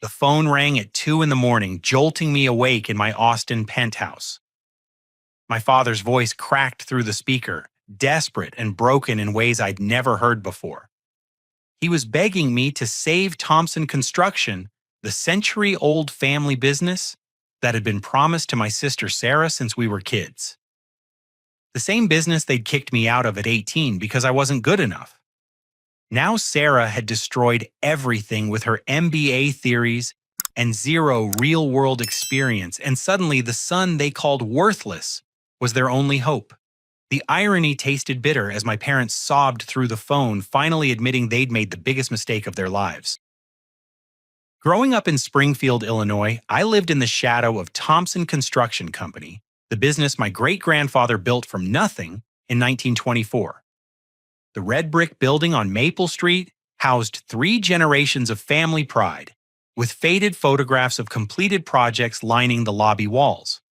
The phone rang at 2 in the morning, jolting me awake in my Austin penthouse. My father's voice cracked through the speaker, desperate and broken in ways I'd never heard before. He was begging me to save Thompson Construction, the century-old family business that had been promised to my sister Sarah since we were kids. The same business they'd kicked me out of at 18 because I wasn't good enough. Now Sarah had destroyed everything with her MBA theories and zero real-world experience, and suddenly the son they called worthless was their only hope. The irony tasted bitter as my parents sobbed through the phone, finally admitting they'd made the biggest mistake of their lives. Growing up in Springfield, Illinois, I lived in the shadow of Thompson Construction Company, the business my great-grandfather built from nothing in 1924. The red brick building on Maple Street housed 3 generations of family pride, with faded photographs of completed projects lining the lobby walls.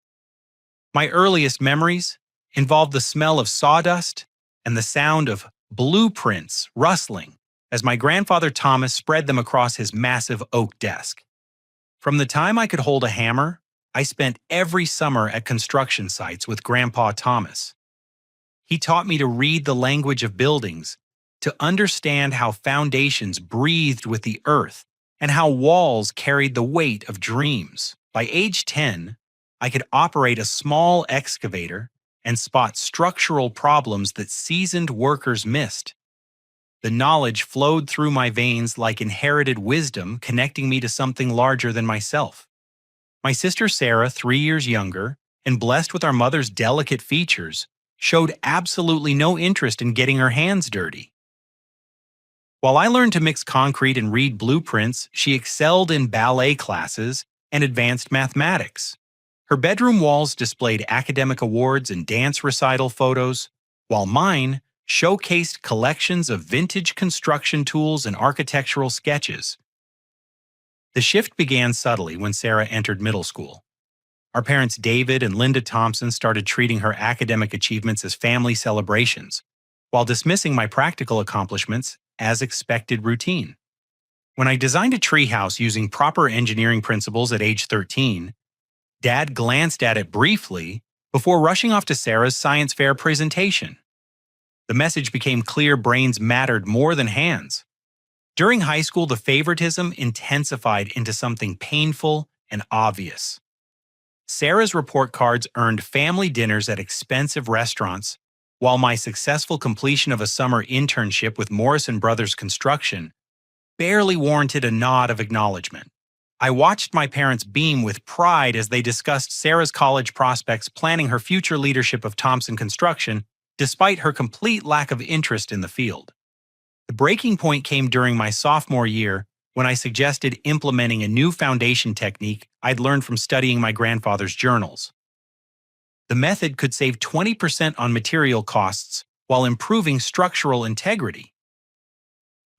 My earliest memories involved the smell of sawdust and the sound of blueprints rustling as my grandfather Thomas spread them across his massive oak desk. From the time I could hold a hammer, I spent every summer at construction sites with Grandpa Thomas. He taught me to read the language of buildings, to understand how foundations breathed with the earth, and how walls carried the weight of dreams. By age 10, I could operate a small excavator and spot structural problems that seasoned workers missed. The knowledge flowed through my veins like inherited wisdom, connecting me to something larger than myself. My sister Sarah, 3 years younger, and blessed with our mother's delicate features, showed absolutely no interest in getting her hands dirty. While I learned to mix concrete and read blueprints, she excelled in ballet classes and advanced mathematics. Her bedroom walls displayed academic awards and dance recital photos, while mine showcased collections of vintage construction tools and architectural sketches. The shift began subtly when Sarah entered middle school. Our parents David and Linda Thompson started treating her academic achievements as family celebrations, while dismissing my practical accomplishments as expected routine. When I designed a treehouse using proper engineering principles at age 13, Dad glanced at it briefly before rushing off to Sarah's science fair presentation. The message became clear: brains mattered more than hands. During high school, the favoritism intensified into something painful and obvious. Sarah's report cards earned family dinners at expensive restaurants, while my successful completion of a summer internship with Morrison Brothers Construction barely warranted a nod of acknowledgement. I watched my parents beam with pride as they discussed Sarah's college prospects, planning her future leadership of Thompson Construction, despite her complete lack of interest in the field. The breaking point came during my sophomore year when I suggested implementing a new foundation technique I'd learned from studying my grandfather's journals. The method could save 20% on material costs while improving structural integrity.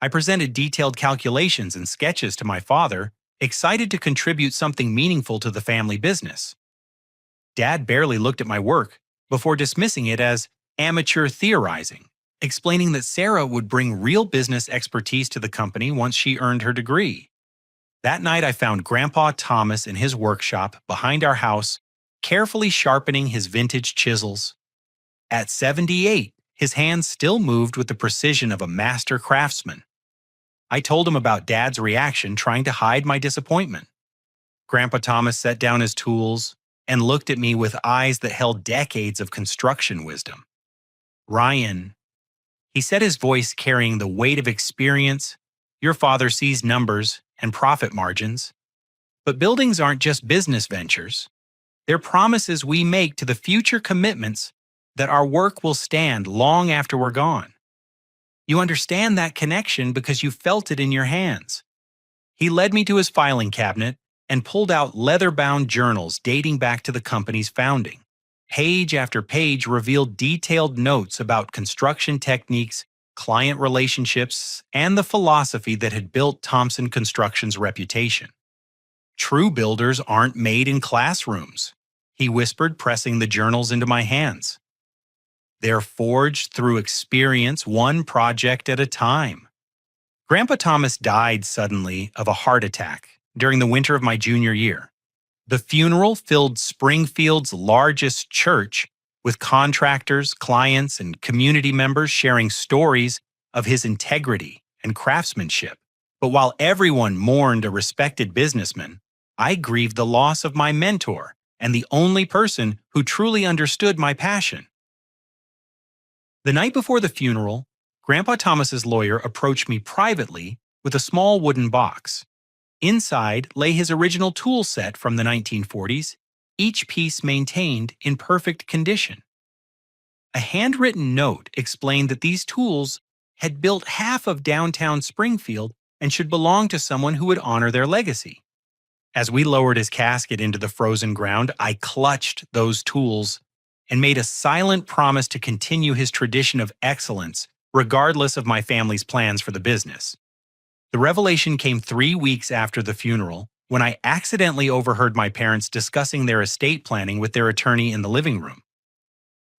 I presented detailed calculations and sketches to my father, excited to contribute something meaningful to the family business. Dad barely looked at my work before dismissing it as amateur theorizing, explaining that Sarah would bring real business expertise to the company once she earned her degree. That night, I found Grandpa Thomas in his workshop behind our house, carefully sharpening his vintage chisels. At 78, his hands still moved with the precision of a master craftsman. I told him about Dad's reaction, trying to hide my disappointment. Grandpa Thomas set down his tools and looked at me with eyes that held decades of construction wisdom. "Ryan," he said, his voice carrying the weight of experience, "your father sees numbers and profit margins. But buildings aren't just business ventures. They're promises we make to the future commitments that our work will stand long after we're gone. You understand that connection because you felt it in your hands." He led me to his filing cabinet and pulled out leather-bound journals dating back to the company's founding. Page after page revealed detailed notes about construction techniques, client relationships, and the philosophy that had built Thompson Construction's reputation. "True builders aren't made in classrooms," he whispered, pressing the journals into my hands. "They're forged through experience, one project at a time." Grandpa Thomas died suddenly of a heart attack during the winter of my junior year. The funeral filled Springfield's largest church with contractors, clients, and community members sharing stories of his integrity and craftsmanship. But while everyone mourned a respected businessman, I grieved the loss of my mentor and the only person who truly understood my passion. The night before the funeral, Grandpa Thomas's lawyer approached me privately with a small wooden box. Inside lay his original tool set from the 1940s, each piece maintained in perfect condition. A handwritten note explained that these tools had built half of downtown Springfield and should belong to someone who would honor their legacy. As we lowered his casket into the frozen ground, I clutched those tools and made a silent promise to continue his tradition of excellence, regardless of my family's plans for the business. The revelation came 3 weeks after the funeral, when I accidentally overheard my parents discussing their estate planning with their attorney in the living room.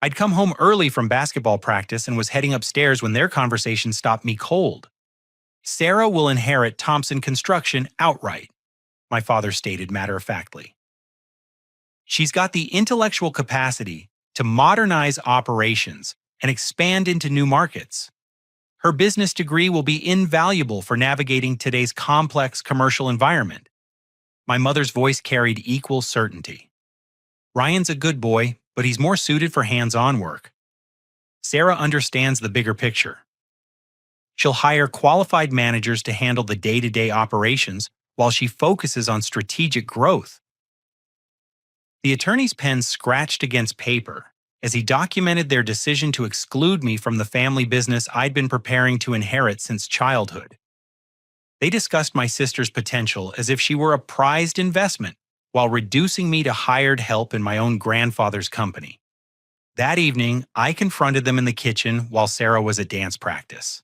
I'd come home early from basketball practice and was heading upstairs when their conversation stopped me cold. "Sarah will inherit Thompson Construction outright," my father stated matter-of-factly. "She's got the intellectual capacity to modernize operations and expand into new markets. Her business degree will be invaluable for navigating today's complex commercial environment." My mother's voice carried equal certainty. "Ryan's a good boy, but he's more suited for hands-on work. Sarah understands the bigger picture. She'll hire qualified managers to handle the day-to-day operations while she focuses on strategic growth." The attorney's pen scratched against paper as he documented their decision to exclude me from the family business I'd been preparing to inherit since childhood. They discussed my sister's potential as if she were a prized investment, while reducing me to hired help in my own grandfather's company. That evening, I confronted them in the kitchen while Sarah was at dance practice.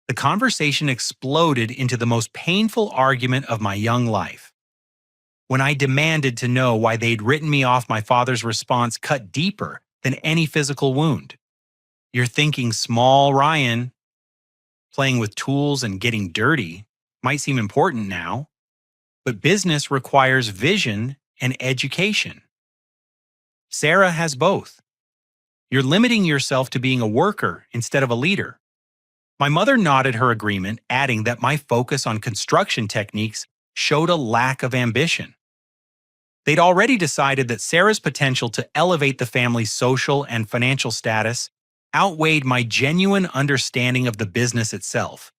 The conversation exploded into the most painful argument of my young life. When I demanded to know why they'd written me off, my father's response cut deeper than any physical wound. "You're thinking small, Ryan. Playing with tools and getting dirty might seem important now, but business requires vision and education. Sarah has both. You're limiting yourself to being a worker instead of a leader." My mother nodded her agreement, adding that my focus on construction techniques showed a lack of ambition. They'd already decided that Sarah's potential to elevate the family's social and financial status outweighed my genuine understanding of the business itself.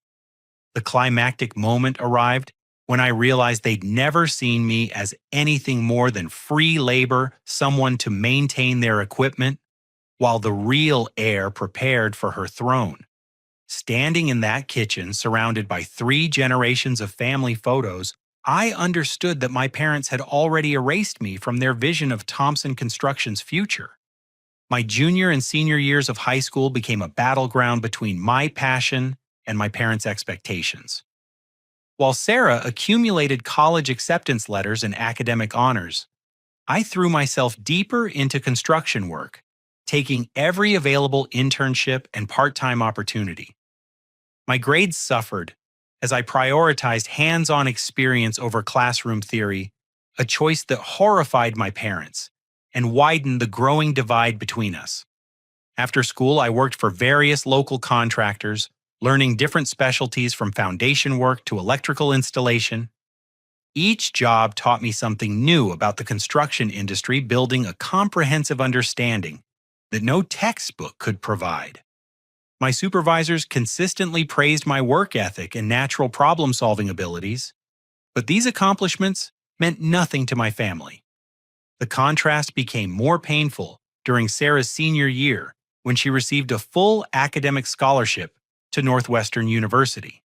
The climactic moment arrived when I realized they'd never seen me as anything more than free labor, someone to maintain their equipment, while the real heir prepared for her throne. Standing in that kitchen, surrounded by 3 generations of family photos, I understood that my parents had already erased me from their vision of Thompson Construction's future. My junior and senior years of high school became a battleground between my passion and my parents' expectations. While Sarah accumulated college acceptance letters and academic honors, I threw myself deeper into construction work, taking every available internship and part-time opportunity. My grades suffered as I prioritized hands-on experience over classroom theory, a choice that horrified my parents and widened the growing divide between us. After school, I worked for various local contractors, learning different specialties from foundation work to electrical installation. Each job taught me something new about the construction industry, building a comprehensive understanding that no textbook could provide. My supervisors consistently praised my work ethic and natural problem-solving abilities, but these accomplishments meant nothing to my family. The contrast became more painful during Sarah's senior year when she received a full academic scholarship to Northwestern University.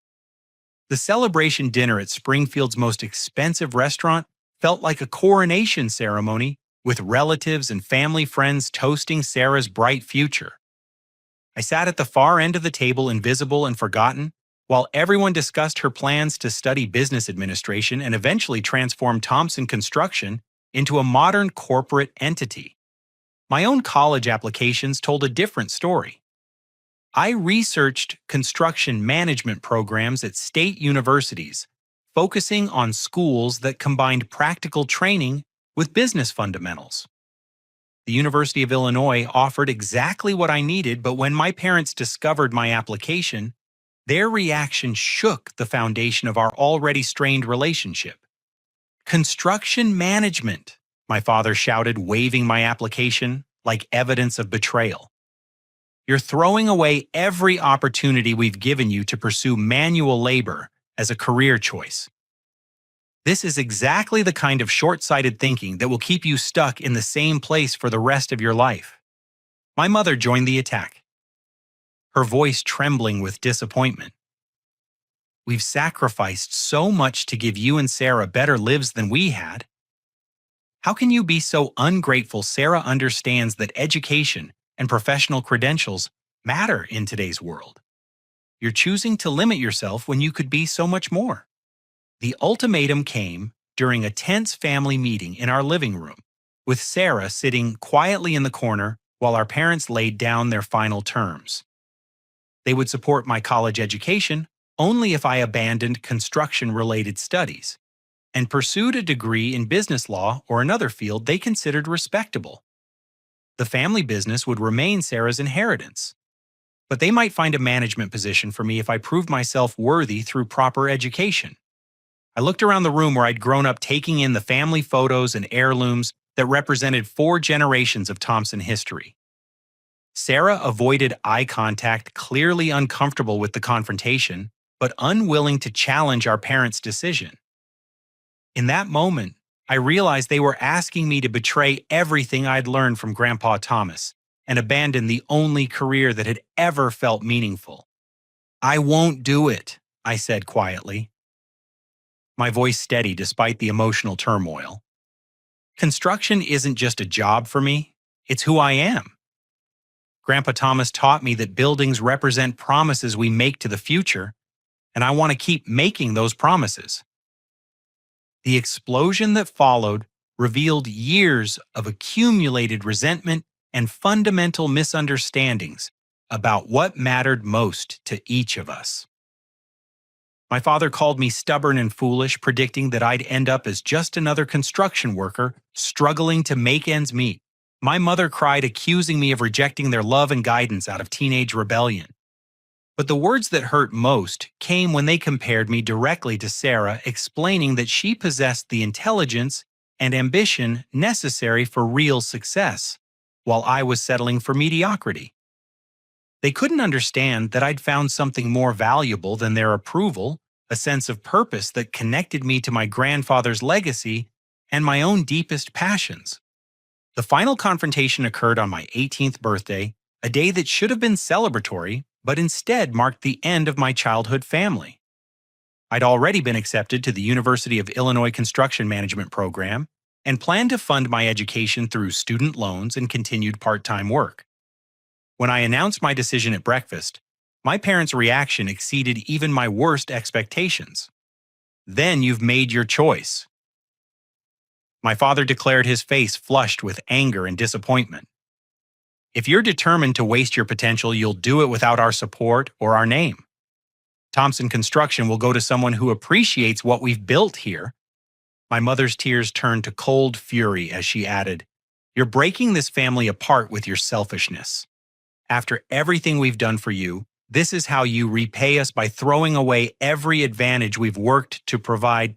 The celebration dinner at Springfield's most expensive restaurant felt like a coronation ceremony, with relatives and family friends toasting Sarah's bright future. I sat at the far end of the table, invisible and forgotten, while everyone discussed her plans to study business administration and eventually transform Thompson Construction into a modern corporate entity. My own college applications told a different story. I researched construction management programs at state universities, focusing on schools that combined practical training with business fundamentals. The University of Illinois offered exactly what I needed, but when my parents discovered my application, their reaction shook the foundation of our already strained relationship. Construction management, my father shouted, waving my application like evidence of betrayal. You're throwing away every opportunity we've given you to pursue manual labor as a career choice. This is exactly the kind of short-sighted thinking that will keep you stuck in the same place for the rest of your life. My mother joined the attack, her voice trembling with disappointment. We've sacrificed so much to give you and Sarah better lives than we had. How can you be so ungrateful? Sarah understands that education and professional credentials matter in today's world. You're choosing to limit yourself when you could be so much more. The ultimatum came during a tense family meeting in our living room, with Sarah sitting quietly in the corner while our parents laid down their final terms. They would support my college education only if I abandoned construction-related studies and pursued a degree in business law or another field they considered respectable. The family business would remain Sarah's inheritance, but they might find a management position for me if I proved myself worthy through proper education. I looked around the room where I'd grown up, taking in the family photos and heirlooms that represented 4 generations of Thompson history. Sarah avoided eye contact, clearly uncomfortable with the confrontation, but unwilling to challenge our parents' decision. In that moment, I realized they were asking me to betray everything I'd learned from Grandpa Thomas and abandon the only career that had ever felt meaningful. "I won't do it," I said quietly, my voice steady despite the emotional turmoil. Construction isn't just a job for me, it's who I am. Grandpa Thomas taught me that buildings represent promises we make to the future, and I want to keep making those promises. The explosion that followed revealed years of accumulated resentment and fundamental misunderstandings about what mattered most to each of us. My father called me stubborn and foolish, predicting that I'd end up as just another construction worker struggling to make ends meet. My mother cried, accusing me of rejecting their love and guidance out of teenage rebellion. But the words that hurt most came when they compared me directly to Sarah, explaining that she possessed the intelligence and ambition necessary for real success, while I was settling for mediocrity. They couldn't understand that I'd found something more valuable than their approval, a sense of purpose that connected me to my grandfather's legacy and my own deepest passions. The final confrontation occurred on my 18th birthday, a day that should have been celebratory, but instead marked the end of my childhood family. I'd already been accepted to the University of Illinois Construction Management program and planned to fund my education through student loans and continued part-time work. When I announced my decision at breakfast, my parents' reaction exceeded even my worst expectations. "Then you've made your choice." My father declared, his face flushed with anger and disappointment. "If you're determined to waste your potential, you'll do it without our support or our name. Thompson Construction will go to someone who appreciates what we've built here." My mother's tears turned to cold fury as she added, "You're breaking this family apart with your selfishness. After everything we've done for you, this is how you repay us, by throwing away every advantage we've worked to provide."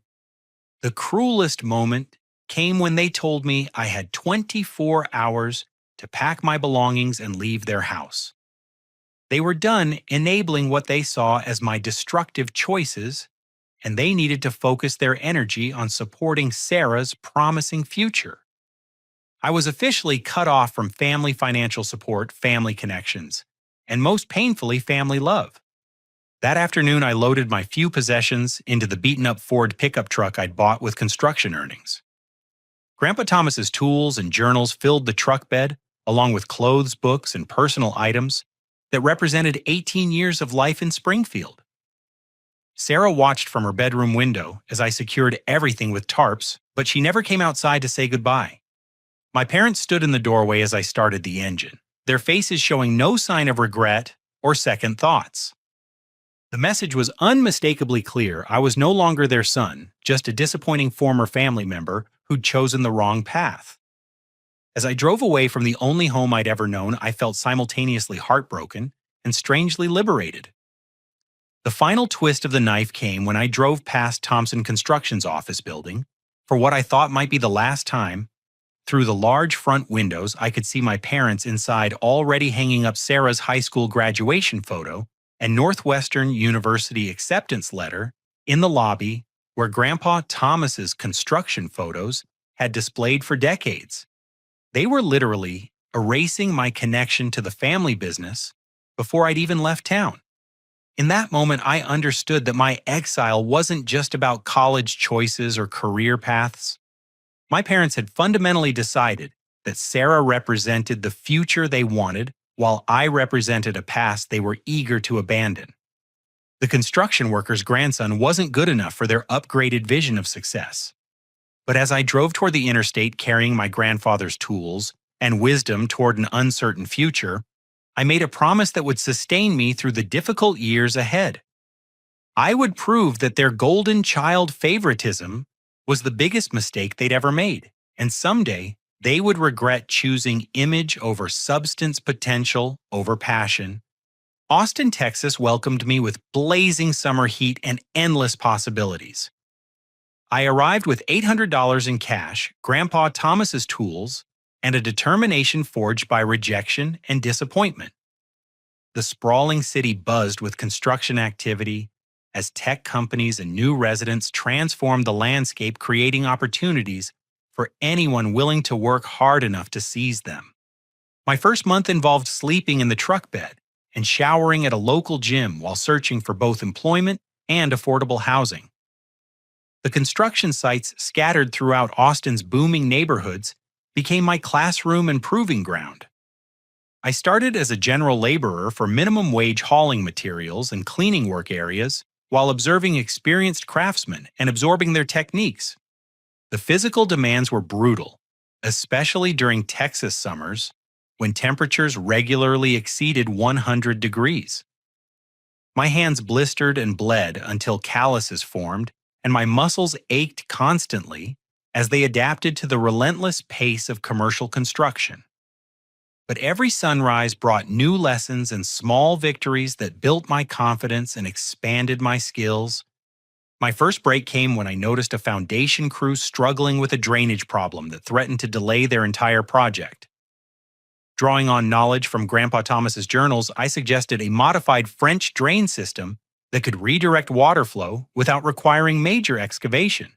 The cruelest moment came when they told me I had 24 hours to pack my belongings and leave their house. They were done enabling what they saw as my destructive choices, and they needed to focus their energy on supporting Sarah's promising future. I was officially cut off from family financial support, family connections, and most painfully, family love. That afternoon, I loaded my few possessions into the beaten-up Ford pickup truck I'd bought with construction earnings. Grandpa Thomas's tools and journals filled the truck bed, along with clothes, books, and personal items that represented 18 years of life in Springfield. Sarah watched from her bedroom window as I secured everything with tarps, but she never came outside to say goodbye. My parents stood in the doorway as I started the engine, their faces showing no sign of regret or second thoughts. The message was unmistakably clear. I was no longer their son, just a disappointing former family member who'd chosen the wrong path. As I drove away from the only home I'd ever known, I felt simultaneously heartbroken and strangely liberated. The final twist of the knife came when I drove past Thompson Construction's office building. For what I thought might be the last time, through the large front windows, I could see my parents inside already hanging up Sarah's high school graduation photo and Northwestern University acceptance letter in the lobby where Grandpa Thomas's construction photos had displayed for decades. They were literally erasing my connection to the family business before I'd even left town. In that moment, I understood that my exile wasn't just about college choices or career paths. My parents had fundamentally decided that Sarah represented the future they wanted, while I represented a past they were eager to abandon. The construction worker's grandson wasn't good enough for their upgraded vision of success. But as I drove toward the interstate carrying my grandfather's tools and wisdom toward an uncertain future, I made a promise that would sustain me through the difficult years ahead. I would prove that their golden child favoritism was the biggest mistake they'd ever made, and someday they would regret choosing image over substance, potential over passion. Austin, Texas welcomed me with blazing summer heat and endless possibilities. I arrived with $800 in cash, Grandpa Thomas's tools, and a determination forged by rejection and disappointment. The sprawling city buzzed with construction activity as tech companies and new residents transformed the landscape, creating opportunities for anyone willing to work hard enough to seize them. My first month involved sleeping in the truck bed and showering at a local gym while searching for both employment and affordable housing. The construction sites scattered throughout Austin's booming neighborhoods became my classroom and proving ground. I started as a general laborer for minimum wage hauling materials and cleaning work areas while observing experienced craftsmen and absorbing their techniques. The physical demands were brutal, especially during Texas summers when temperatures regularly exceeded 100 degrees. My hands blistered and bled until calluses formed, and my muscles ached constantly as they adapted to the relentless pace of commercial construction. But every sunrise brought new lessons and small victories that built my confidence and expanded my skills. My first break came when I noticed a foundation crew struggling with a drainage problem that threatened to delay their entire project. Drawing on knowledge from Grandpa Thomas's journals, I suggested a modified French drain system that could redirect water flow without requiring major excavation.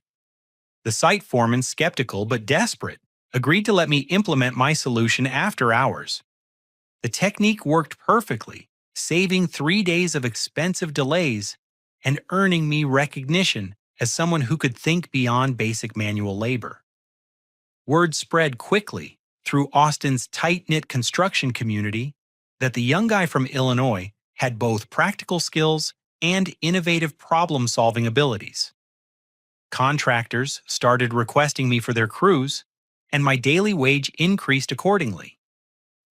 The site foreman, skeptical but desperate, agreed to let me implement my solution after hours. The technique worked perfectly, saving 3 days of expensive delays and earning me recognition as someone who could think beyond basic manual labor. Word spread quickly through Austin's tight-knit construction community that the young guy from Illinois had both practical skills and innovative problem-solving abilities. Contractors started requesting me for their crews, and my daily wage increased accordingly.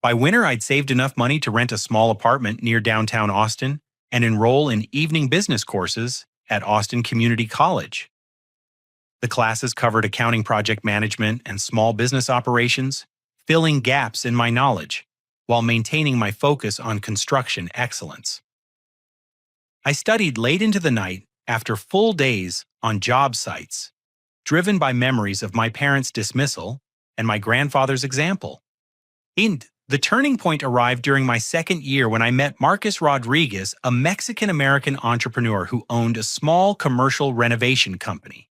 By winter, I'd saved enough money to rent a small apartment near downtown Austin and enroll in evening business courses at Austin Community College. The classes covered accounting, project management, and small business operations, filling gaps in my knowledge while maintaining my focus on construction excellence. I studied late into the night after full days on job sites, driven by memories of my parents' dismissal and my grandfather's example. The turning point arrived during my second year when I met Marcus Rodriguez, a Mexican-American entrepreneur who owned a small commercial renovation company.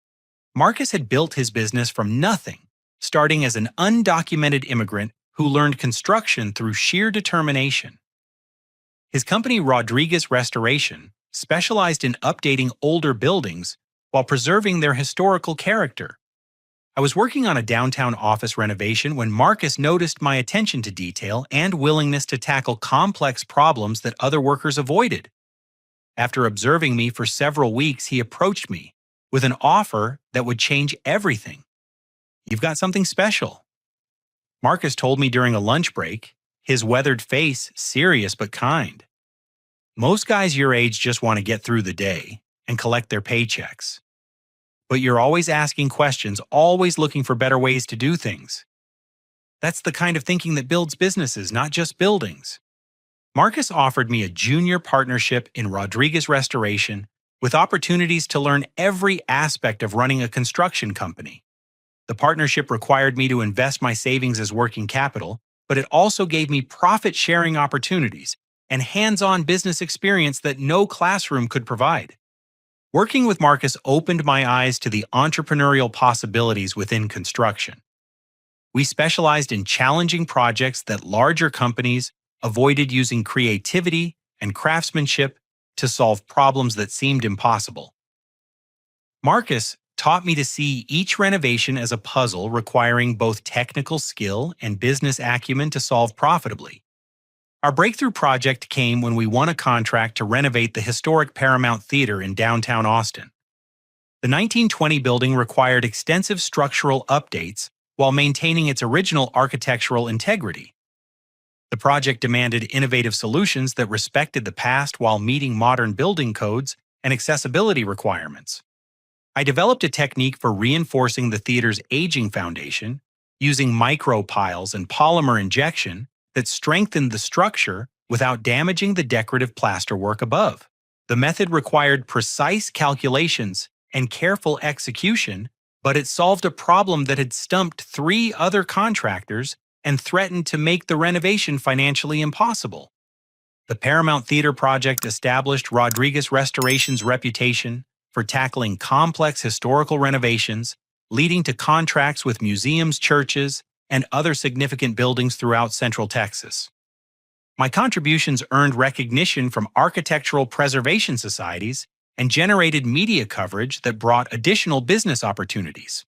Marcus had built his business from nothing, starting as an undocumented immigrant who learned construction through sheer determination. His company, Rodriguez Restoration, specialized in updating older buildings while preserving their historical character. I was working on a downtown office renovation when Marcus noticed my attention to detail and willingness to tackle complex problems that other workers avoided. After observing me for several weeks, he approached me with an offer that would change everything. "You've got something special," Marcus told me during a lunch break, his weathered face serious but kind. Most guys your age just want to get through the day and collect their paychecks. But you're always asking questions, always looking for better ways to do things. That's the kind of thinking that builds businesses, not just buildings. Marcus offered me a junior partnership in Rodriguez Restoration with opportunities to learn every aspect of running a construction company. The partnership required me to invest my savings as working capital, but it also gave me profit-sharing opportunities and hands-on business experience that no classroom could provide. Working with Marcus opened my eyes to the entrepreneurial possibilities within construction. We specialized in challenging projects that larger companies avoided, using creativity and craftsmanship to solve problems that seemed impossible. Marcus taught me to see each renovation as a puzzle requiring both technical skill and business acumen to solve profitably. Our breakthrough project came when we won a contract to renovate the historic Paramount Theater in downtown Austin. The 1920 building required extensive structural updates while maintaining its original architectural integrity. The project demanded innovative solutions that respected the past while meeting modern building codes and accessibility requirements. I developed a technique for reinforcing the theater's aging foundation, using micropiles and polymer injection that strengthened the structure without damaging the decorative plasterwork above. The method required precise calculations and careful execution, but it solved a problem that had stumped 3 other contractors and threatened to make the renovation financially impossible. The Paramount Theater project established Rodriguez Restoration's reputation for tackling complex historical renovations, leading to contracts with museums, churches, and other significant buildings throughout Central Texas. My contributions earned recognition from architectural preservation societies and generated media coverage that brought additional business opportunities.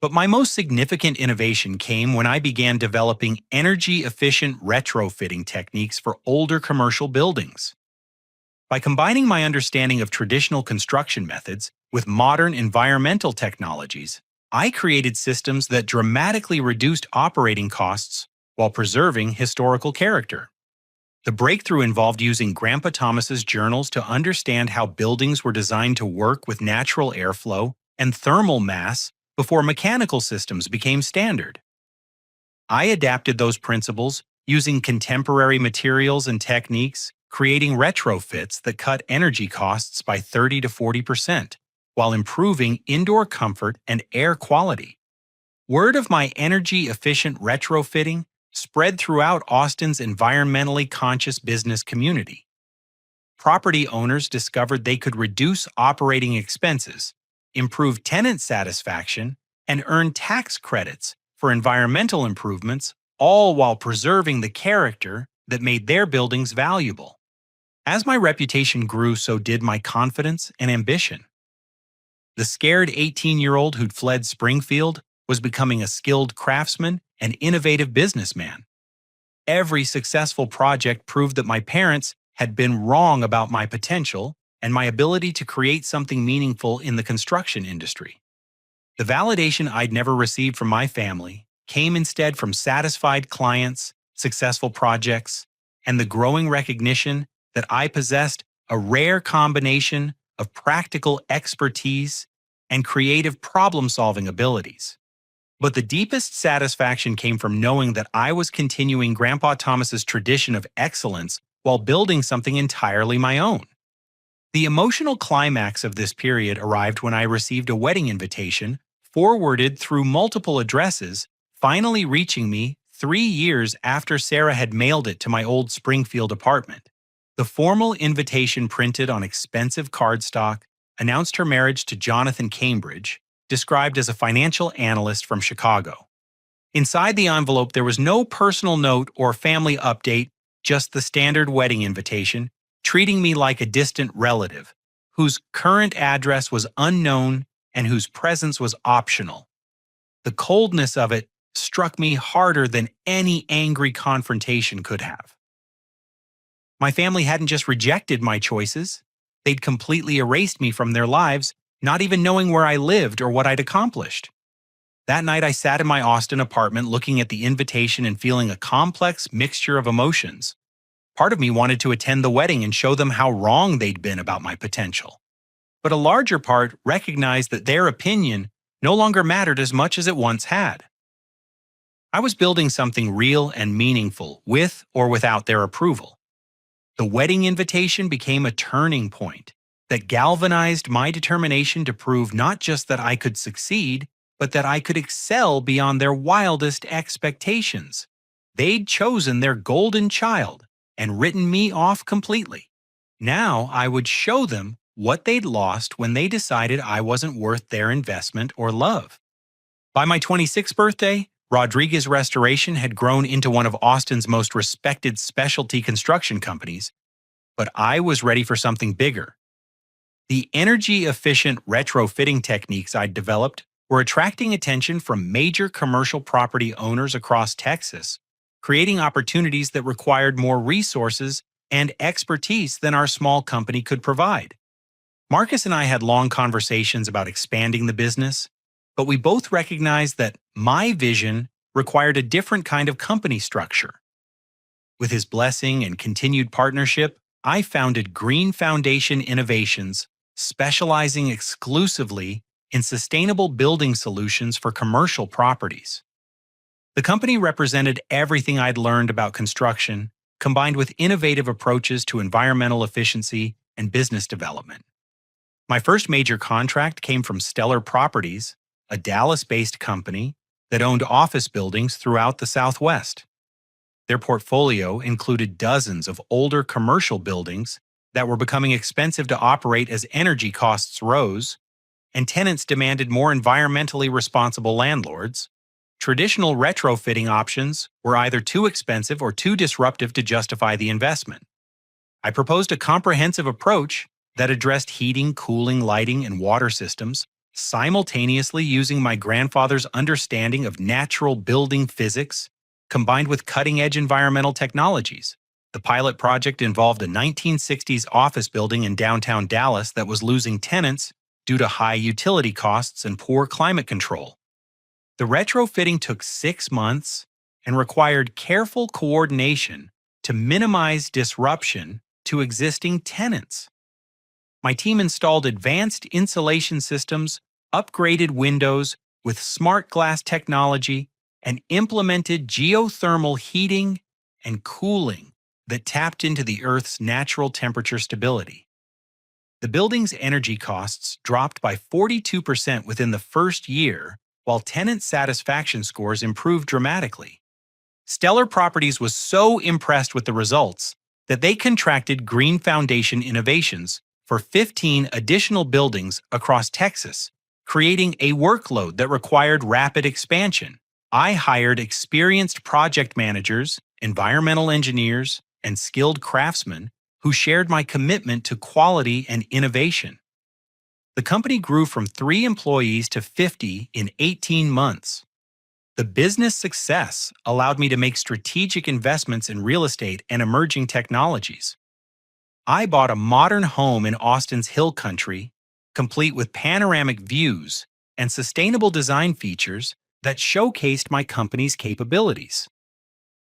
But my most significant innovation came when I began developing energy-efficient retrofitting techniques for older commercial buildings. By combining my understanding of traditional construction methods with modern environmental technologies, I created systems that dramatically reduced operating costs while preserving historical character. The breakthrough involved using Grandpa Thomas's journals to understand how buildings were designed to work with natural airflow and thermal mass before mechanical systems became standard. I adapted those principles using contemporary materials and techniques, creating retrofits that cut energy costs by 30 to 40%, while improving indoor comfort and air quality. Word of my energy-efficient retrofitting spread throughout Austin's environmentally conscious business community. Property owners discovered they could reduce operating expenses, improve tenant satisfaction, and earn tax credits for environmental improvements, all while preserving the character that made their buildings valuable. As my reputation grew, so did my confidence and ambition. The scared 18-year-old who'd fled Springfield was becoming a skilled craftsman and innovative businessman. Every successful project proved that my parents had been wrong about my potential and my ability to create something meaningful in the construction industry. The validation I'd never received from my family came instead from satisfied clients, successful projects, and the growing recognition that I possessed a rare combination of practical expertise and creative problem-solving abilities. But the deepest satisfaction came from knowing that I was continuing Grandpa Thomas's tradition of excellence while building something entirely my own. The emotional climax of this period arrived when I received a wedding invitation forwarded through multiple addresses, finally reaching me 3 years after Sarah had mailed it to my old Springfield apartment. The formal invitation, printed on expensive cardstock, announced her marriage to Jonathan Cambridge, described as a financial analyst from Chicago. Inside the envelope, there was no personal note or family update, just the standard wedding invitation, treating me like a distant relative, whose current address was unknown and whose presence was optional. The coldness of it struck me harder than any angry confrontation could have. My family hadn't just rejected my choices, they'd completely erased me from their lives, not even knowing where I lived or what I'd accomplished. That night, I sat in my Austin apartment looking at the invitation and feeling a complex mixture of emotions. Part of me wanted to attend the wedding and show them how wrong they'd been about my potential. But a larger part recognized that their opinion no longer mattered as much as it once had. I was building something real and meaningful with or without their approval. The wedding invitation became a turning point that galvanized my determination to prove not just that I could succeed, but that I could excel beyond their wildest expectations. They'd chosen their golden child and written me off completely. Now I would show them what they'd lost when they decided I wasn't worth their investment or love. By my 26th birthday, Rodriguez Restoration had grown into one of Austin's most respected specialty construction companies, but I was ready for something bigger. The energy-efficient retrofitting techniques I'd developed were attracting attention from major commercial property owners across Texas, creating opportunities that required more resources and expertise than our small company could provide. Marcus and I had long conversations about expanding the business, but we both recognized that my vision required a different kind of company structure. With his blessing and continued partnership, I founded Green Foundation Innovations, specializing exclusively in sustainable building solutions for commercial properties. The company represented everything I'd learned about construction, combined with innovative approaches to environmental efficiency and business development. My first major contract came from Stellar Properties, a Dallas-based company that owned office buildings throughout the Southwest. Their portfolio included dozens of older commercial buildings that were becoming expensive to operate as energy costs rose, and tenants demanded more environmentally responsible landlords. Traditional retrofitting options were either too expensive or too disruptive to justify the investment. I proposed a comprehensive approach that addressed heating, cooling, lighting, and water systems, simultaneously using my grandfather's understanding of natural building physics combined with cutting-edge environmental technologies. The pilot project involved a 1960s office building in downtown Dallas that was losing tenants due to high utility costs and poor climate control. The retrofitting took 6 months and required careful coordination to minimize disruption to existing tenants. My team installed advanced insulation systems, upgraded windows with smart glass technology, and implemented geothermal heating and cooling that tapped into the Earth's natural temperature stability. The building's energy costs dropped by 42% within the first year, while tenant satisfaction scores improved dramatically. Stellar Properties was so impressed with the results that they contracted Green Foundation Innovations for 15 additional buildings across Texas, creating a workload that required rapid expansion. I hired experienced project managers, environmental engineers, and skilled craftsmen who shared my commitment to quality and innovation. The company grew from 3 employees to 50 in 18 months. The business success allowed me to make strategic investments in real estate and emerging technologies. I bought a modern home in Austin's Hill Country, complete with panoramic views and sustainable design features that showcased my company's capabilities.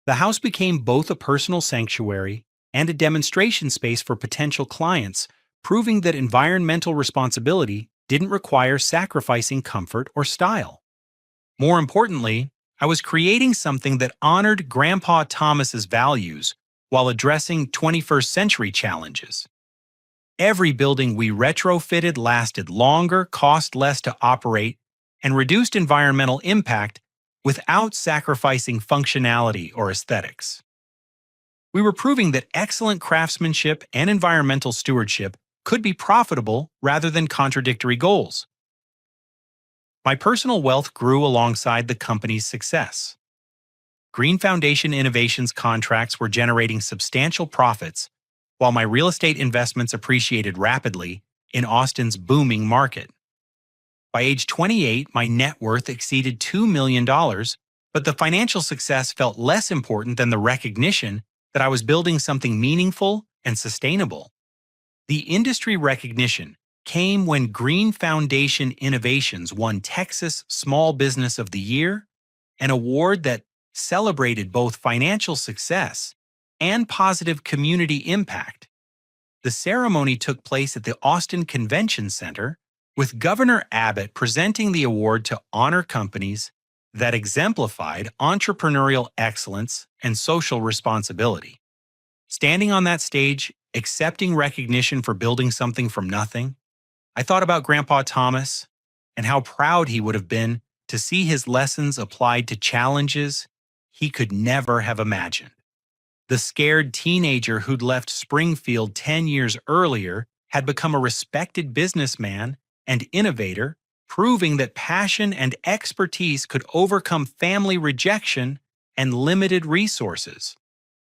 The house became both a personal sanctuary and a demonstration space for potential clients, proving that environmental responsibility didn't require sacrificing comfort or style. More importantly, I was creating something that honored Grandpa Thomas's values while addressing 21st century challenges. Every building we retrofitted lasted longer, cost less to operate, and reduced environmental impact without sacrificing functionality or aesthetics. We were proving that excellent craftsmanship and environmental stewardship could be profitable rather than contradictory goals. My personal wealth grew alongside the company's success. Green Foundation Innovations contracts were generating substantial profits, while my real estate investments appreciated rapidly in Austin's booming market. By age 28, my net worth exceeded $2 million, but the financial success felt less important than the recognition that I was building something meaningful and sustainable. The industry recognition came when Green Foundation Innovations won Texas Small Business of the Year, an award that celebrated both financial success and positive community impact. The ceremony took place at the Austin Convention Center, with Governor Abbott presenting the award to honor companies that exemplified entrepreneurial excellence and social responsibility. Standing on that stage, accepting recognition for building something from nothing, I thought about Grandpa Thomas and how proud he would have been to see his lessons applied to challenges he could never have imagined. The scared teenager who'd left Springfield 10 years earlier had become a respected businessman and innovator, proving that passion and expertise could overcome family rejection and limited resources.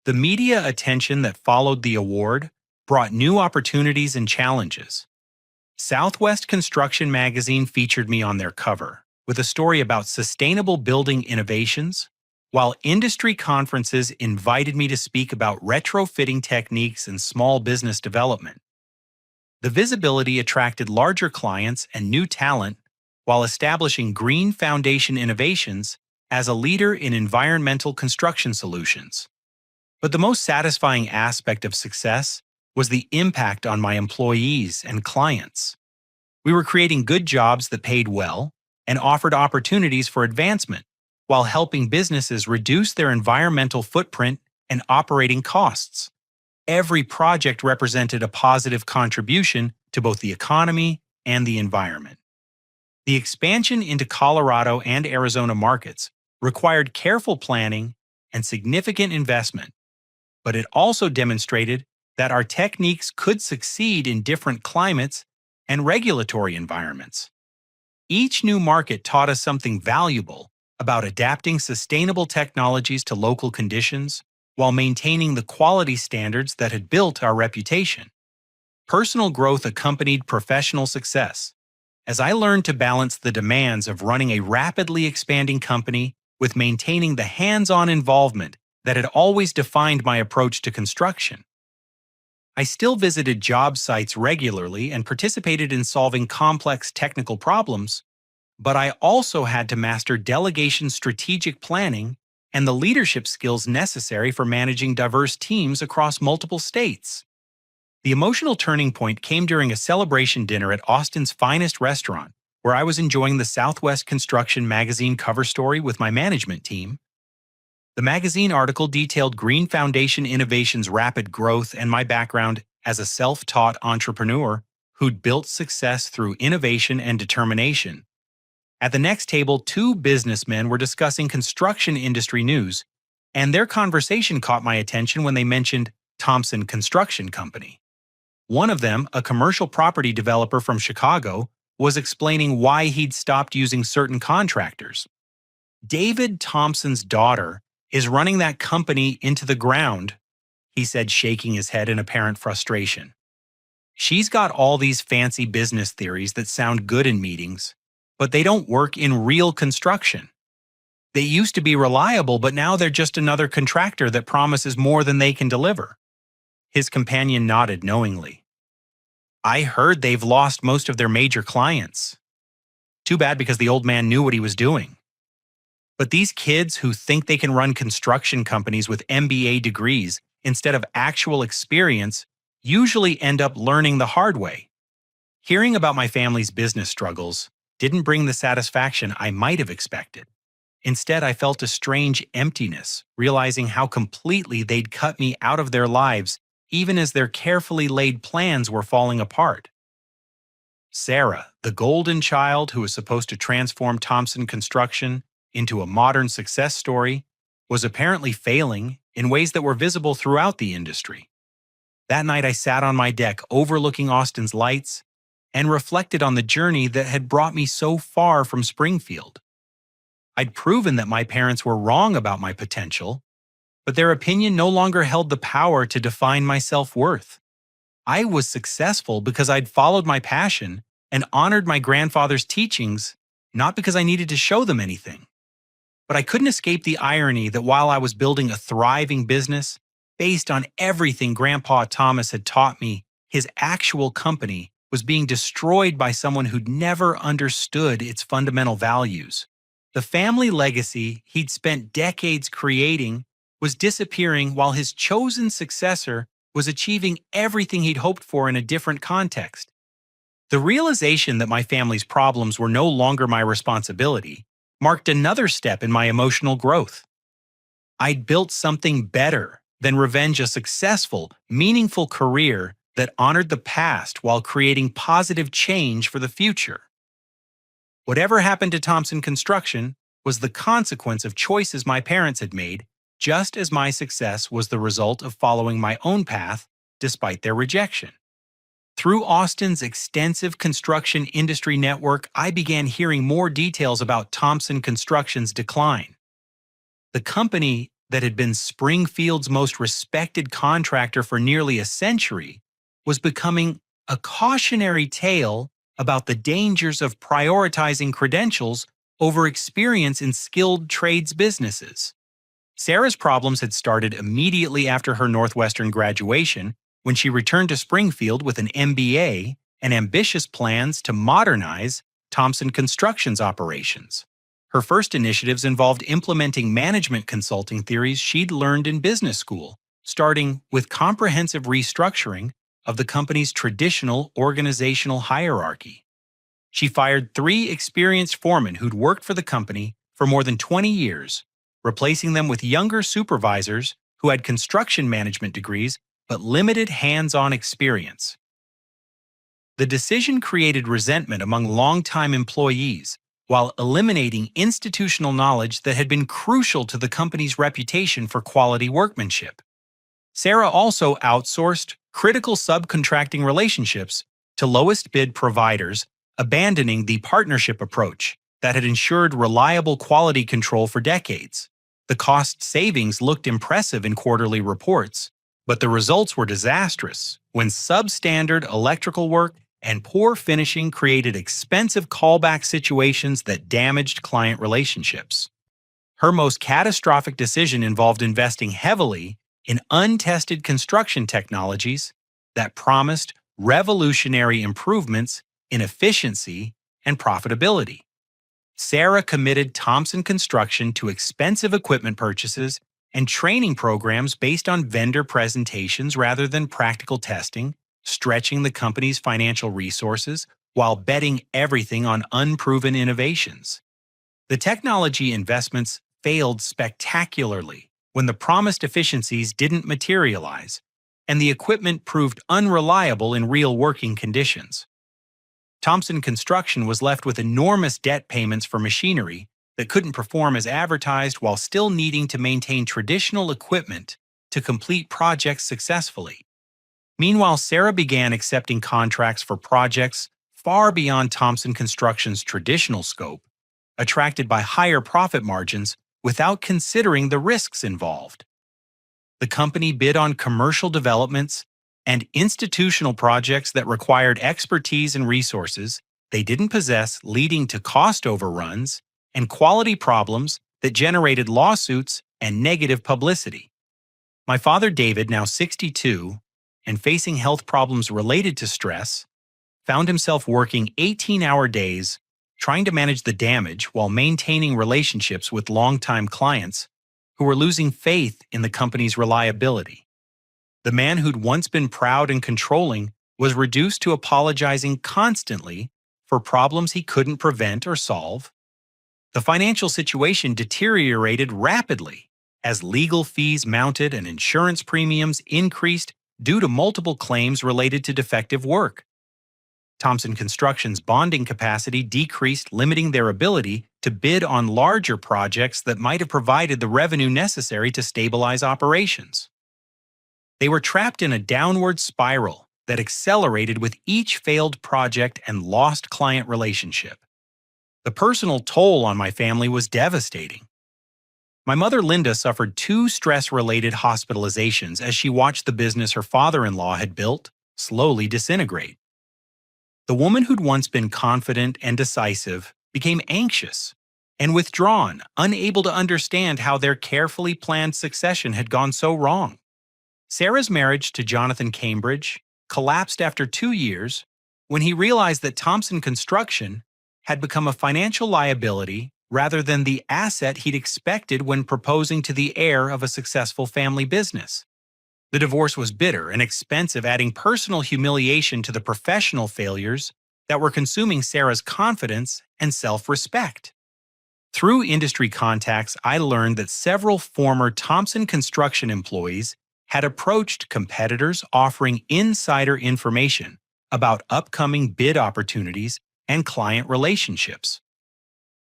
The media attention that followed the award brought new opportunities and challenges. Southwest Construction magazine featured me on their cover, with a story about sustainable building innovations, while industry conferences invited me to speak about retrofitting techniques and small business development. The visibility attracted larger clients and new talent while establishing Green Foundation Innovations as a leader in environmental construction solutions. But the most satisfying aspect of success was the impact on my employees and clients. We were creating good jobs that paid well and offered opportunities for advancement, while helping businesses reduce their environmental footprint and operating costs. Every project represented a positive contribution to both the economy and the environment. The expansion into Colorado and Arizona markets required careful planning and significant investment, but it also demonstrated that our techniques could succeed in different climates and regulatory environments. Each new market taught us something valuable about adapting sustainable technologies to local conditions while maintaining the quality standards that had built our reputation. Personal growth accompanied professional success, as I learned to balance the demands of running a rapidly expanding company with maintaining the hands-on involvement that had always defined my approach to construction. I still visited job sites regularly and participated in solving complex technical problems, but I also had to master delegation strategic planning and the leadership skills necessary for managing diverse teams across multiple states. The emotional turning point came during a celebration dinner at Austin's finest restaurant, where I was enjoying the Southwest Construction magazine cover story with my management team. The magazine article detailed Green Foundation Innovations' rapid growth and my background as a self-taught entrepreneur who'd built success through innovation and determination. At the next table, two businessmen were discussing construction industry news, and their conversation caught my attention when they mentioned Thompson Construction Company. One of them, a commercial property developer from Chicago, was explaining why he'd stopped using certain contractors. David Thompson's daughter is running that company into the ground, he said, shaking his head in apparent frustration. She's got all these fancy business theories that sound good in meetings, but they don't work in real construction. They used to be reliable, but now they're just another contractor that promises more than they can deliver. His companion nodded knowingly. I heard they've lost most of their major clients. Too bad, because the old man knew what he was doing. But these kids who think they can run construction companies with MBA degrees instead of actual experience usually end up learning the hard way. Hearing about my family's business struggles didn't bring the satisfaction I might have expected. Instead, I felt a strange emptiness, realizing how completely they'd cut me out of their lives, even as their carefully laid plans were falling apart. Sarah, the golden child who was supposed to transform Thompson Construction into a modern success story, was apparently failing in ways that were visible throughout the industry. That night, I sat on my deck overlooking Austin's lights and reflected on the journey that had brought me so far from Springfield. I'd proven that my parents were wrong about my potential, but their opinion no longer held the power to define my self-worth. I was successful because I'd followed my passion and honored my grandfather's teachings, not because I needed to show them anything. But I couldn't escape the irony that while I was building a thriving business based on everything Grandpa Thomas had taught me, his actual company was being destroyed by someone who'd never understood its fundamental values. The family legacy he'd spent decades creating was disappearing while his chosen successor was achieving everything he'd hoped for in a different context. The realization that my family's problems were no longer my responsibility marked another step in my emotional growth. I'd built something better than revenge, a successful, meaningful career that honored the past while creating positive change for the future. Whatever happened to Thompson Construction was the consequence of choices my parents had made, just as my success was the result of following my own path despite their rejection. Through Austin's extensive construction industry network, I began hearing more details about Thompson Construction's decline. The company that had been Springfield's most respected contractor for nearly a century was becoming a cautionary tale about the dangers of prioritizing credentials over experience in skilled trades businesses. Sarah's problems had started immediately after her Northwestern graduation, when she returned to Springfield with an MBA and ambitious plans to modernize Thompson Construction's operations. Her first initiatives involved implementing management consulting theories she'd learned in business school, starting with comprehensive restructuring of the company's traditional organizational hierarchy. She fired 3 experienced foremen who'd worked for the company for more than 20 years, replacing them with younger supervisors who had construction management degrees but limited hands-on experience. The decision created resentment among longtime employees while eliminating institutional knowledge that had been crucial to the company's reputation for quality workmanship. Sarah also outsourced critical subcontracting relationships to lowest bid providers, abandoning the partnership approach that had ensured reliable quality control for decades. The cost savings looked impressive in quarterly reports, but the results were disastrous when substandard electrical work and poor finishing created expensive callback situations that damaged client relationships. Her most catastrophic decision involved investing heavily in untested construction technologies that promised revolutionary improvements in efficiency and profitability. Sarah committed Thompson Construction to expensive equipment purchases and training programs based on vendor presentations rather than practical testing, stretching the company's financial resources while betting everything on unproven innovations. The technology investments failed spectacularly when the promised efficiencies didn't materialize, and the equipment proved unreliable in real working conditions. Thompson Construction was left with enormous debt payments for machinery that couldn't perform as advertised while still needing to maintain traditional equipment to complete projects successfully. Meanwhile, Sarah began accepting contracts for projects far beyond Thompson Construction's traditional scope, attracted by higher profit margins without considering the risks involved. The company bid on commercial developments and institutional projects that required expertise and resources they didn't possess, leading to cost overruns and quality problems that generated lawsuits and negative publicity. My father David, now 62, and facing health problems related to stress, found himself working 18-hour days trying to manage the damage while maintaining relationships with longtime clients who were losing faith in the company's reliability. The man who'd once been proud and controlling was reduced to apologizing constantly for problems he couldn't prevent or solve. The financial situation deteriorated rapidly as legal fees mounted and insurance premiums increased due to multiple claims related to defective work. Thompson Construction's bonding capacity decreased, limiting their ability to bid on larger projects that might have provided the revenue necessary to stabilize operations. They were trapped in a downward spiral that accelerated with each failed project and lost client relationship. The personal toll on my family was devastating. My mother Linda suffered 2 stress-related hospitalizations as she watched the business her father-in-law had built slowly disintegrate. The woman who'd once been confident and decisive became anxious and withdrawn, unable to understand how their carefully planned succession had gone so wrong. Sarah's marriage to Jonathan Cambridge collapsed after 2 years when he realized that Thompson Construction had become a financial liability rather than the asset he'd expected when proposing to the heir of a successful family business. The divorce was bitter and expensive, adding personal humiliation to the professional failures that were consuming Sarah's confidence and self-respect. Through industry contacts, I learned that several former Thompson Construction employees had approached competitors offering insider information about upcoming bid opportunities and client relationships.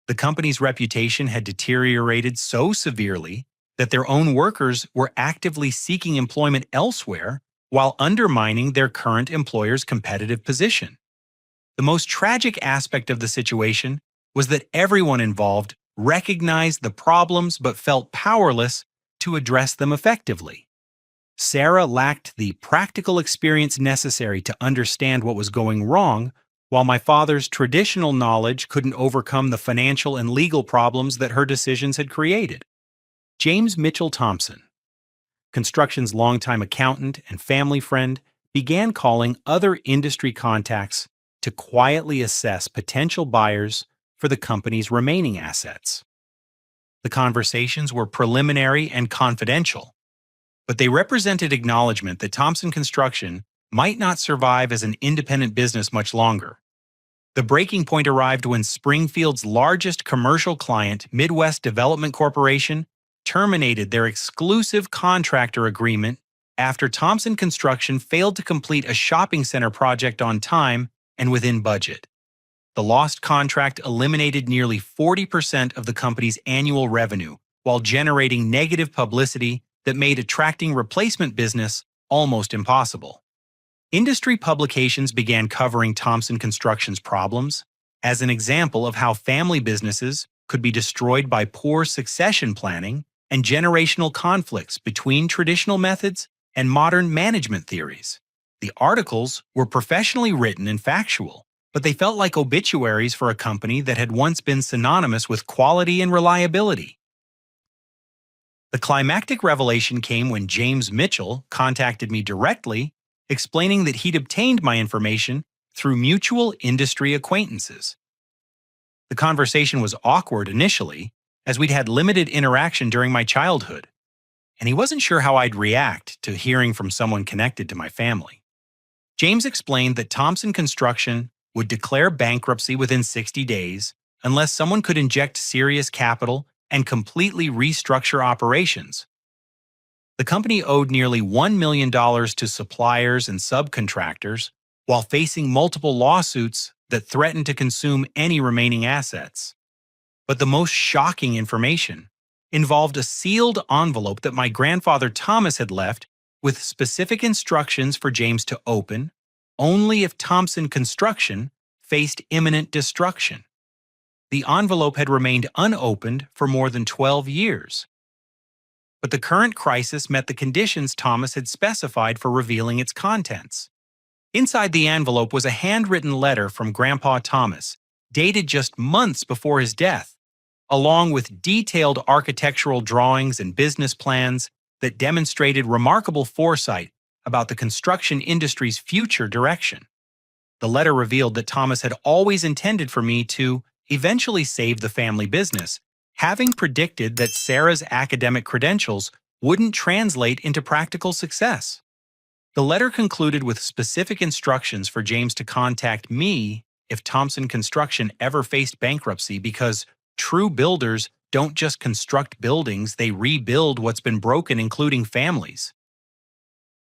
The company's reputation had deteriorated so severely that their own workers were actively seeking employment elsewhere while undermining their current employer's competitive position. The most tragic aspect of the situation was that everyone involved recognized the problems but felt powerless to address them effectively. Sarah lacked the practical experience necessary to understand what was going wrong, while my father's traditional knowledge couldn't overcome the financial and legal problems that her decisions had created. James Mitchell Thompson, construction's longtime accountant and family friend, began calling other industry contacts to quietly assess potential buyers for the company's remaining assets. The conversations were preliminary and confidential, but they represented acknowledgement that Thompson Construction might not survive as an independent business much longer. The breaking point arrived when Springfield's largest commercial client, Midwest Development Corporation, terminated their exclusive contractor agreement after Thompson Construction failed to complete a shopping center project on time and within budget. The lost contract eliminated nearly 40% of the company's annual revenue, while generating negative publicity that made attracting replacement business almost impossible. Industry publications began covering Thompson Construction's problems as an example of how family businesses could be destroyed by poor succession planning and generational conflicts between traditional methods and modern management theories. The articles were professionally written and factual, but they felt like obituaries for a company that had once been synonymous with quality and reliability. The climactic revelation came when James Mitchell contacted me directly, explaining that he'd obtained my information through mutual industry acquaintances. The conversation was awkward initially, as we'd had limited interaction during my childhood, and he wasn't sure how I'd react to hearing from someone connected to my family. James explained that Thompson Construction would declare bankruptcy within 60 days unless someone could inject serious capital and completely restructure operations. The company owed nearly $1 million to suppliers and subcontractors while facing multiple lawsuits that threatened to consume any remaining assets. But the most shocking information involved a sealed envelope that my grandfather Thomas had left with specific instructions for James to open only if Thompson Construction faced imminent destruction. The envelope had remained unopened for more than 12 years. But the current crisis met the conditions Thomas had specified for revealing its contents. Inside the envelope was a handwritten letter from Grandpa Thomas, dated just months before his death, along with detailed architectural drawings and business plans that demonstrated remarkable foresight about the construction industry's future direction. The letter revealed that Thomas had always intended for me to eventually save the family business, having predicted that Sarah's academic credentials wouldn't translate into practical success. The letter concluded with specific instructions for James to contact me if Thompson Construction ever faced bankruptcy, because true builders don't just construct buildings, they rebuild what's been broken, including families.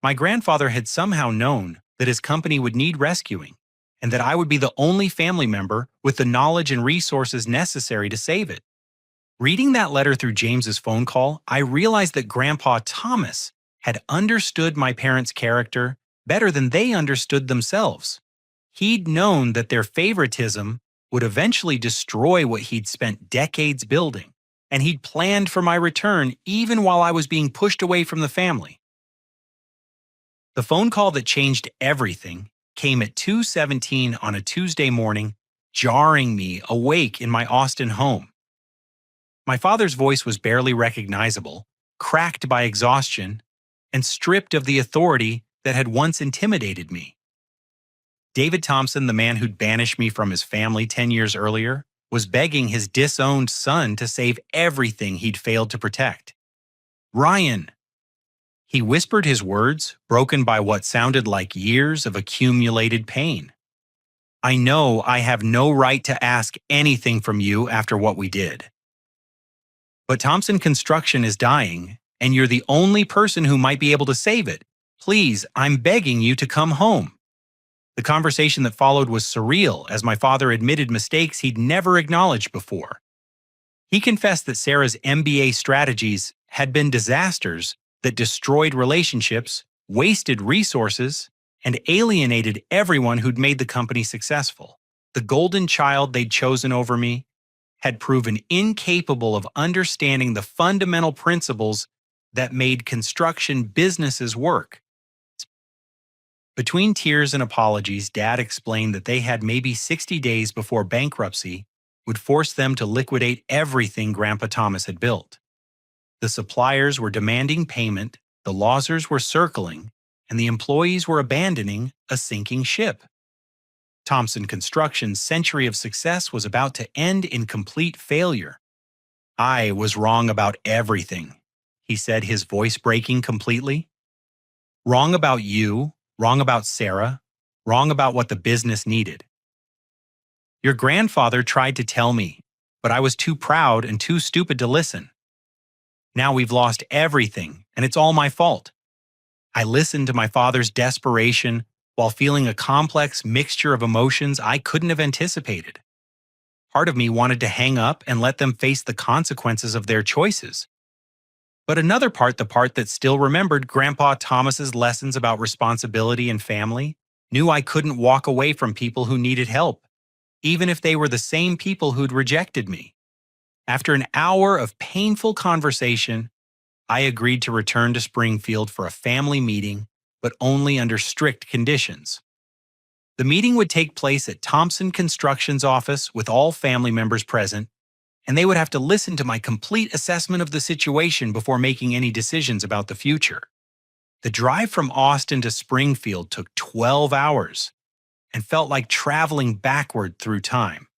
My grandfather had somehow known that his company would need rescuing, and that I would be the only family member with the knowledge and resources necessary to save it. Reading that letter through James's phone call, I realized that Grandpa Thomas had understood my parents' character better than they understood themselves. He'd known that their favoritism would eventually destroy what he'd spent decades building, and he'd planned for my return even while I was being pushed away from the family. The phone call that changed everything came at 2:17 on a Tuesday morning, jarring me awake in my Austin home. My father's voice was barely recognizable, cracked by exhaustion, and stripped of the authority that had once intimidated me. David Thompson, the man who'd banished me from his family 10 years earlier, was begging his disowned son to save everything he'd failed to protect. "Ryan," he whispered his words, broken by what sounded like years of accumulated pain. "I know I have no right to ask anything from you after what we did. But Thompson Construction is dying, and you're the only person who might be able to save it. Please, I'm begging you to come home." The conversation that followed was surreal as my father admitted mistakes he'd never acknowledged before. He confessed that Sarah's MBA strategies had been disasters that destroyed relationships, wasted resources, and alienated everyone who'd made the company successful. The golden child they'd chosen over me had proven incapable of understanding the fundamental principles that made construction businesses work. Between tears and apologies, Dad explained that they had maybe 60 days before bankruptcy would force them to liquidate everything Grandpa Thomas had built. The suppliers were demanding payment, the losers were circling, and the employees were abandoning a sinking ship. Thompson Construction's century of success was about to end in complete failure. "I was wrong about everything," he said, his voice breaking completely. "Wrong about you, wrong about Sarah, wrong about what the business needed. Your grandfather tried to tell me, but I was too proud and too stupid to listen. Now we've lost everything, and it's all my fault. I listened to my father's desperation while feeling a complex mixture of emotions I couldn't have anticipated. Part of me wanted to hang up and let them face the consequences of their choices. But another part, the part that still remembered Grandpa Thomas's lessons about responsibility and family, knew I couldn't walk away from people who needed help, even if they were the same people who'd rejected me. After an hour of painful conversation, I agreed to return to Springfield for a family meeting, but only under strict conditions. The meeting would take place at Thompson Construction's office with all family members present, and they would have to listen to my complete assessment of the situation before making any decisions about the future. The drive from Austin to Springfield took 12 hours and felt like traveling backward through time.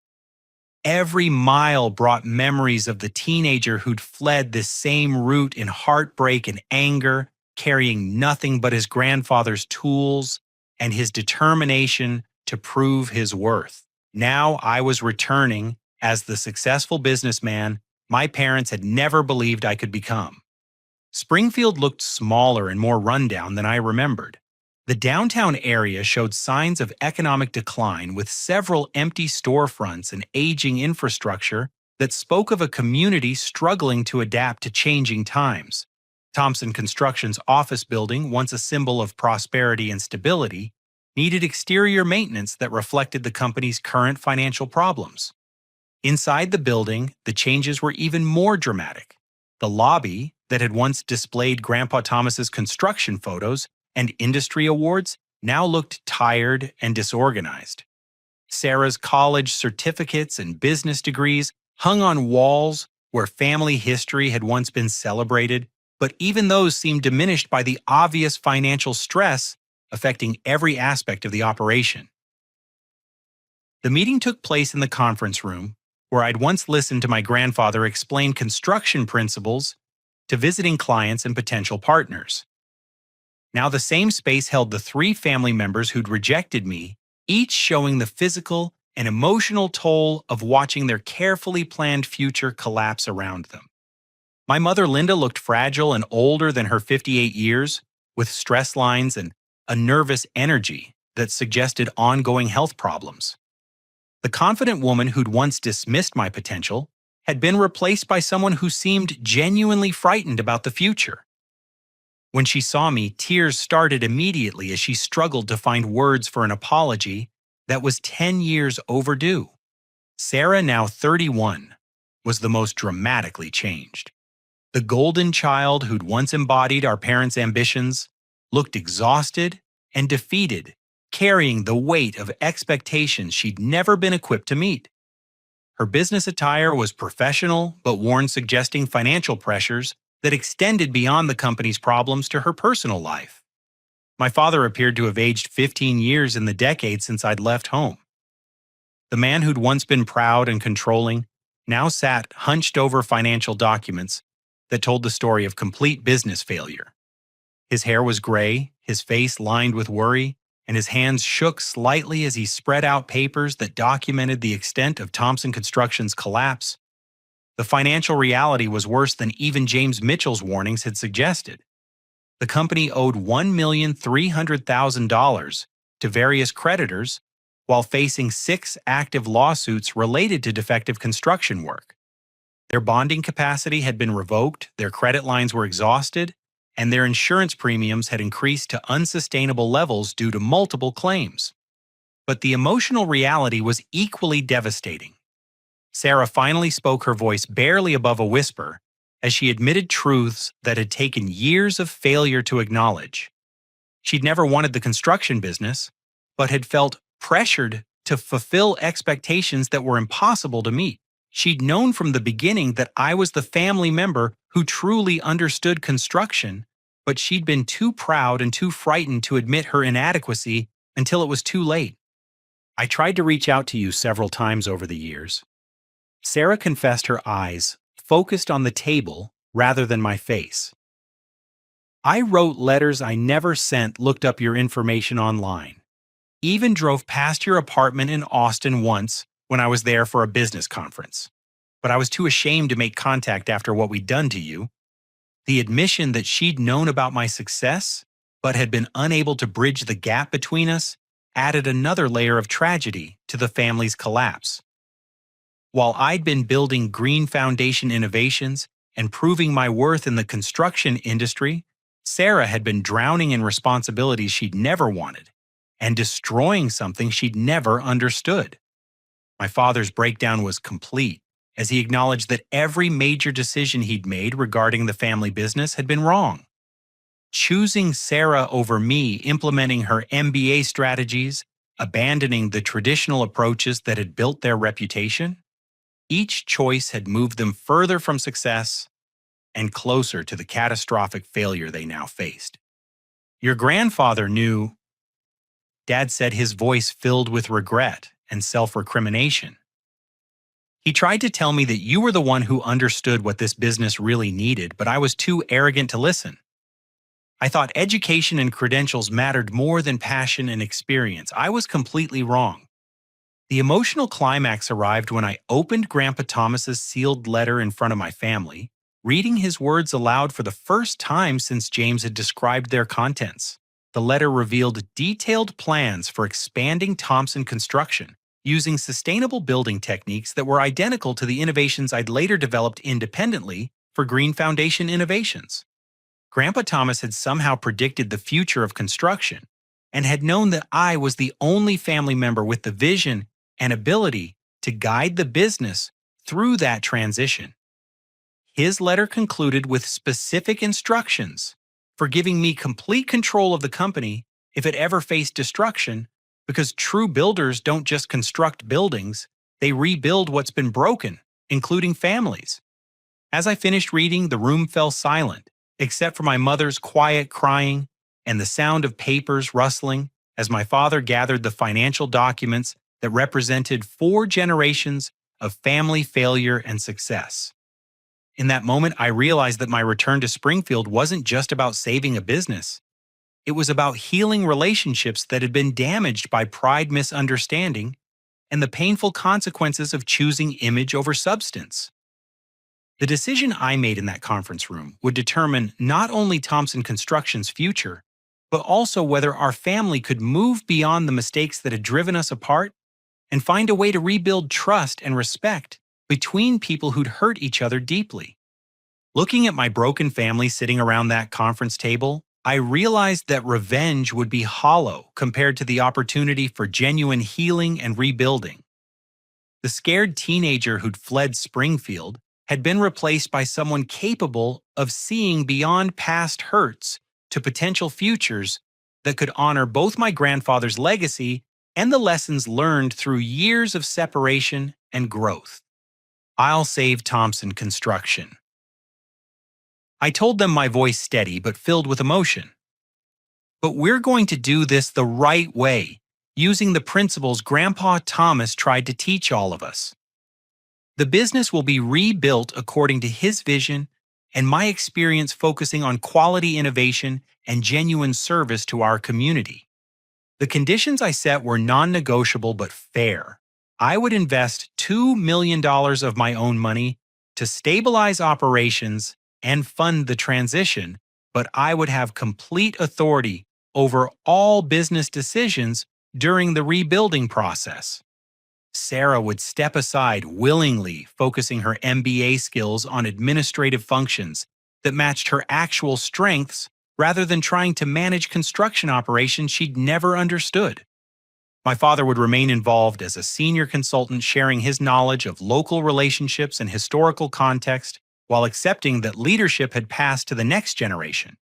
Every mile brought memories of the teenager who'd fled this same route in heartbreak and anger, carrying nothing but his grandfather's tools and his determination to prove his worth. Now I was returning as the successful businessman my parents had never believed I could become. Springfield looked smaller and more rundown than I remembered. The downtown area showed signs of economic decline with several empty storefronts and aging infrastructure that spoke of a community struggling to adapt to changing times. Thompson Construction's office building, once a symbol of prosperity and stability, needed exterior maintenance that reflected the company's current financial problems. Inside the building, the changes were even more dramatic. The lobby, that had once displayed Grandpa Thomas's construction photos and industry awards, now looked tired and disorganized. Sarah's college certificates and business degrees hung on walls where family history had once been celebrated, but even those seemed diminished by the obvious financial stress affecting every aspect of the operation. The meeting took place in the conference room, where I'd once listened to my grandfather explain construction principles to visiting clients and potential partners. Now the same space held the 3 family members who'd rejected me, each showing the physical and emotional toll of watching their carefully planned future collapse around them. My mother Linda looked fragile and older than her 58 years, with stress lines and a nervous energy that suggested ongoing health problems. The confident woman who'd once dismissed my potential had been replaced by someone who seemed genuinely frightened about the future. When she saw me, tears started immediately as she struggled to find words for an apology that was 10 years overdue. Sarah, now 31, was the most dramatically changed. The golden child who'd once embodied our parents' ambitions looked exhausted and defeated, carrying the weight of expectations she'd never been equipped to meet. Her business attire was professional, but worn suggesting financial pressures that extended beyond the company's problems to her personal life. My father appeared to have aged 15 years in the decade since I'd left home. The man who'd once been proud and controlling now sat hunched over financial documents that told the story of complete business failure. His hair was gray, his face lined with worry, and his hands shook slightly as he spread out papers that documented the extent of Thompson Construction's collapse. The financial reality was worse than even James Mitchell's warnings had suggested. The company owed $1,300,000 to various creditors while facing 6 active lawsuits related to defective construction work. Their bonding capacity had been revoked, their credit lines were exhausted, and their insurance premiums had increased to unsustainable levels due to multiple claims. But the emotional reality was equally devastating. Sarah finally spoke, her voice barely above a whisper, as she admitted truths that had taken years of failure to acknowledge. She'd never wanted the construction business, but had felt pressured to fulfill expectations that were impossible to meet. She'd known from the beginning that I was the family member who truly understood construction, but she'd been too proud and too frightened to admit her inadequacy until it was too late. I tried to reach out to you several times over the years. Sarah confessed, her eyes focused on the table rather than my face. I wrote letters I never sent, looked up your information online, even drove past your apartment in Austin once when I was there for a business conference. But I was too ashamed to make contact after what we'd done to you. The admission that she'd known about my success, but had been unable to bridge the gap between us, added another layer of tragedy to the family's collapse. While I'd been building green foundation innovations and proving my worth in the construction industry, Sarah had been drowning in responsibilities she'd never wanted and destroying something she'd never understood. My father's breakdown was complete as he acknowledged that every major decision he'd made regarding the family business had been wrong. Choosing Sarah over me, implementing her MBA strategies, abandoning the traditional approaches that had built their reputation, each choice had moved them further from success and closer to the catastrophic failure they now faced. Your grandfather knew, Dad said, his voice filled with regret and self-recrimination. He tried to tell me that you were the one who understood what this business really needed, but I was too arrogant to listen. I thought education and credentials mattered more than passion and experience. I was completely wrong. The emotional climax arrived when I opened Grandpa Thomas's sealed letter in front of my family, reading his words aloud for the first time since James had described their contents. The letter revealed detailed plans for expanding Thompson Construction, using sustainable building techniques that were identical to the innovations I'd later developed independently for Green Foundation Innovations. Grandpa Thomas had somehow predicted the future of construction and had known that I was the only family member with the vision and ability to guide the business through that transition. His letter concluded with specific instructions for giving me complete control of the company if it ever faced destruction, because true builders don't just construct buildings, they rebuild what's been broken, including families. As I finished reading, the room fell silent, except for my mother's quiet crying and the sound of papers rustling as my father gathered the financial documents that represented 4 generations of family failure and success. In that moment, I realized that my return to Springfield wasn't just about saving a business. It was about healing relationships that had been damaged by pride, misunderstanding, and the painful consequences of choosing image over substance. The decision I made in that conference room would determine not only Thompson Construction's future, but also whether our family could move beyond the mistakes that had driven us apart and find a way to rebuild trust and respect between people who'd hurt each other deeply. Looking at my broken family sitting around that conference table, I realized that revenge would be hollow compared to the opportunity for genuine healing and rebuilding. The scared teenager who'd fled Springfield had been replaced by someone capable of seeing beyond past hurts to potential futures that could honor both my grandfather's legacy and the lessons learned through years of separation and growth. I'll save Thompson Construction. I told them, my voice steady but filled with emotion. But we're going to do this the right way, using the principles Grandpa Thomas tried to teach all of us. The business will be rebuilt according to his vision and my experience focusing on quality innovation and genuine service to our community. The conditions I set were non-negotiable but fair. I would invest $2 million of my own money to stabilize operations and fund the transition, but I would have complete authority over all business decisions during the rebuilding process. Sarah would step aside willingly, focusing her MBA skills on administrative functions that matched her actual strengths rather than trying to manage construction operations she'd never understood. My father would remain involved as a senior consultant, sharing his knowledge of local relationships and historical context while accepting that leadership had passed to the next generation.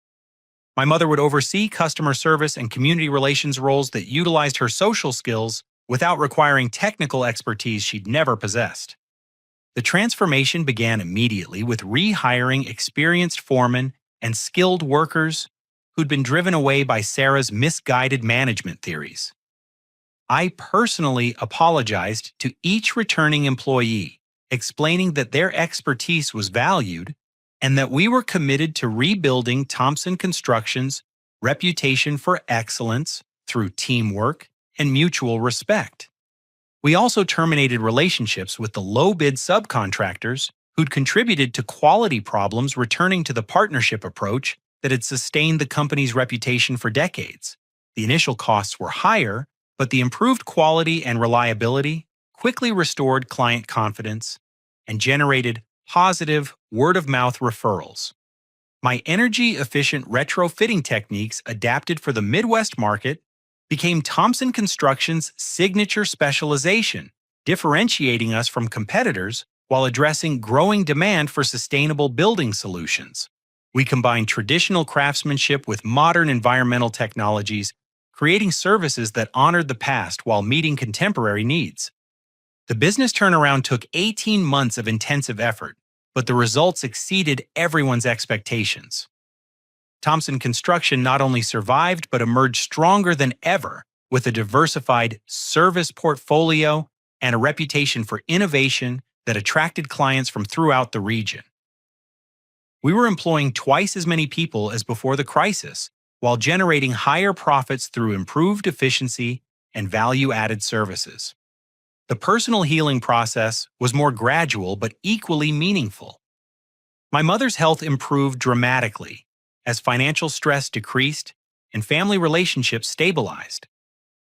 My mother would oversee customer service and community relations roles that utilized her social skills without requiring technical expertise she'd never possessed. The transformation began immediately with rehiring experienced foremen and skilled workers who'd been driven away by Sarah's misguided management theories. I personally apologized to each returning employee, explaining that their expertise was valued and that we were committed to rebuilding Thompson Construction's reputation for excellence through teamwork and mutual respect. We also terminated relationships with the low-bid subcontractors who'd contributed to quality problems, returning to the partnership approach that had sustained the company's reputation for decades. The initial costs were higher, but the improved quality and reliability quickly restored client confidence and generated positive word-of-mouth referrals. My energy-efficient retrofitting techniques adapted for the Midwest market became Thompson Construction's signature specialization, differentiating us from competitors while addressing growing demand for sustainable building solutions. We combined traditional craftsmanship with modern environmental technologies, creating services that honored the past while meeting contemporary needs. The business turnaround took 18 months of intensive effort, but the results exceeded everyone's expectations. Thompson Construction not only survived but emerged stronger than ever with a diversified service portfolio and a reputation for innovation that attracted clients from throughout the region. We were employing twice as many people as before the crisis, while generating higher profits through improved efficiency and value-added services. The personal healing process was more gradual but equally meaningful. My mother's health improved dramatically as financial stress decreased and family relationships stabilized.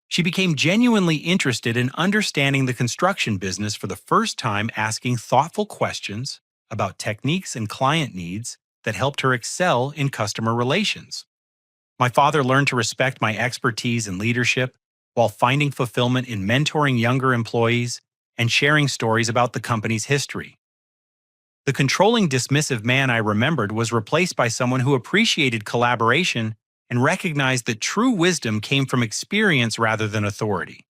She became genuinely interested in understanding the construction business for the first time, asking thoughtful questions about techniques and client needs that helped her excel in customer relations. My father learned to respect my expertise in leadership while finding fulfillment in mentoring younger employees and sharing stories about the company's history. The controlling, dismissive man I remembered was replaced by someone who appreciated collaboration and recognized that true wisdom came from experience rather than authority.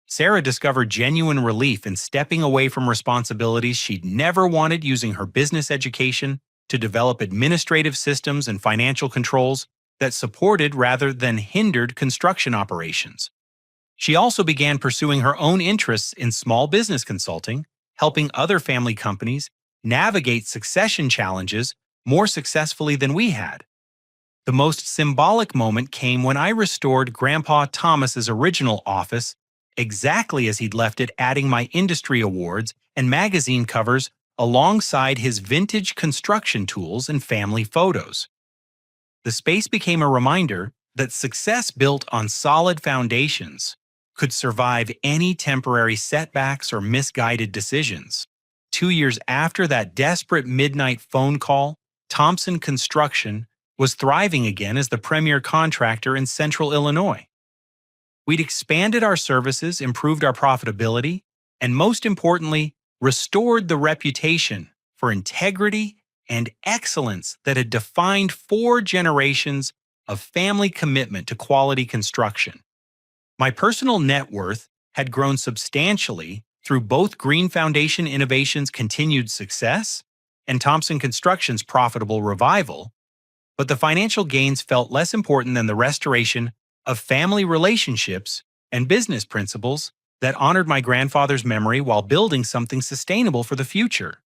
Sarah discovered genuine relief in stepping away from responsibilities she'd never wanted, using her business education to develop administrative systems and financial controls that supported rather than hindered construction operations. She also began pursuing her own interests in small business consulting, helping other family companies navigate succession challenges more successfully than we had. The most symbolic moment came when I restored Grandpa Thomas's original office exactly as he'd left it, adding my industry awards and magazine covers alongside his vintage construction tools and family photos. The space became a reminder that success built on solid foundations could survive any temporary setbacks or misguided decisions. 2 years after that desperate midnight phone call, Thompson Construction was thriving again as the premier contractor in Central Illinois. We'd expanded our services, improved our profitability, and most importantly, restored the reputation for integrity and excellence that had defined 4 generations of family commitment to quality construction. My personal net worth had grown substantially through both Green Foundation Innovations' continued success and Thompson Construction's profitable revival, but the financial gains felt less important than the restoration of family relationships and business principles that honored my grandfather's memory while building something sustainable for the future.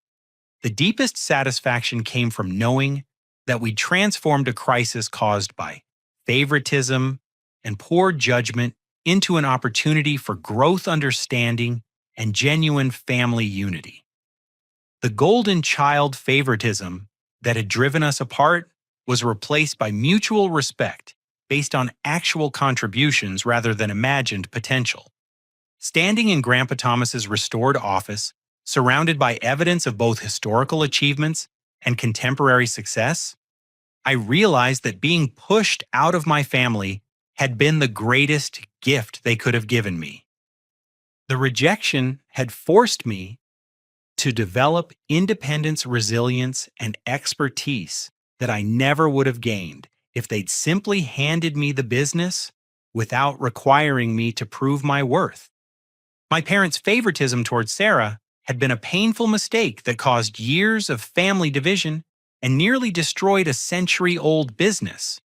The deepest satisfaction came from knowing that we transformed a crisis caused by favoritism and poor judgment into an opportunity for growth, understanding, and genuine family unity. The golden child favoritism that had driven us apart was replaced by mutual respect based on actual contributions rather than imagined potential. Standing in Grandpa Thomas's restored office, surrounded by evidence of both historical achievements and contemporary success, I realized that being pushed out of my family had been the greatest gift they could have given me. The rejection had forced me to develop independence, resilience, and expertise that I never would have gained if they'd simply handed me the business without requiring me to prove my worth. My parents' favoritism towards Sarah had been a painful mistake that caused years of family division and nearly destroyed a century-old business.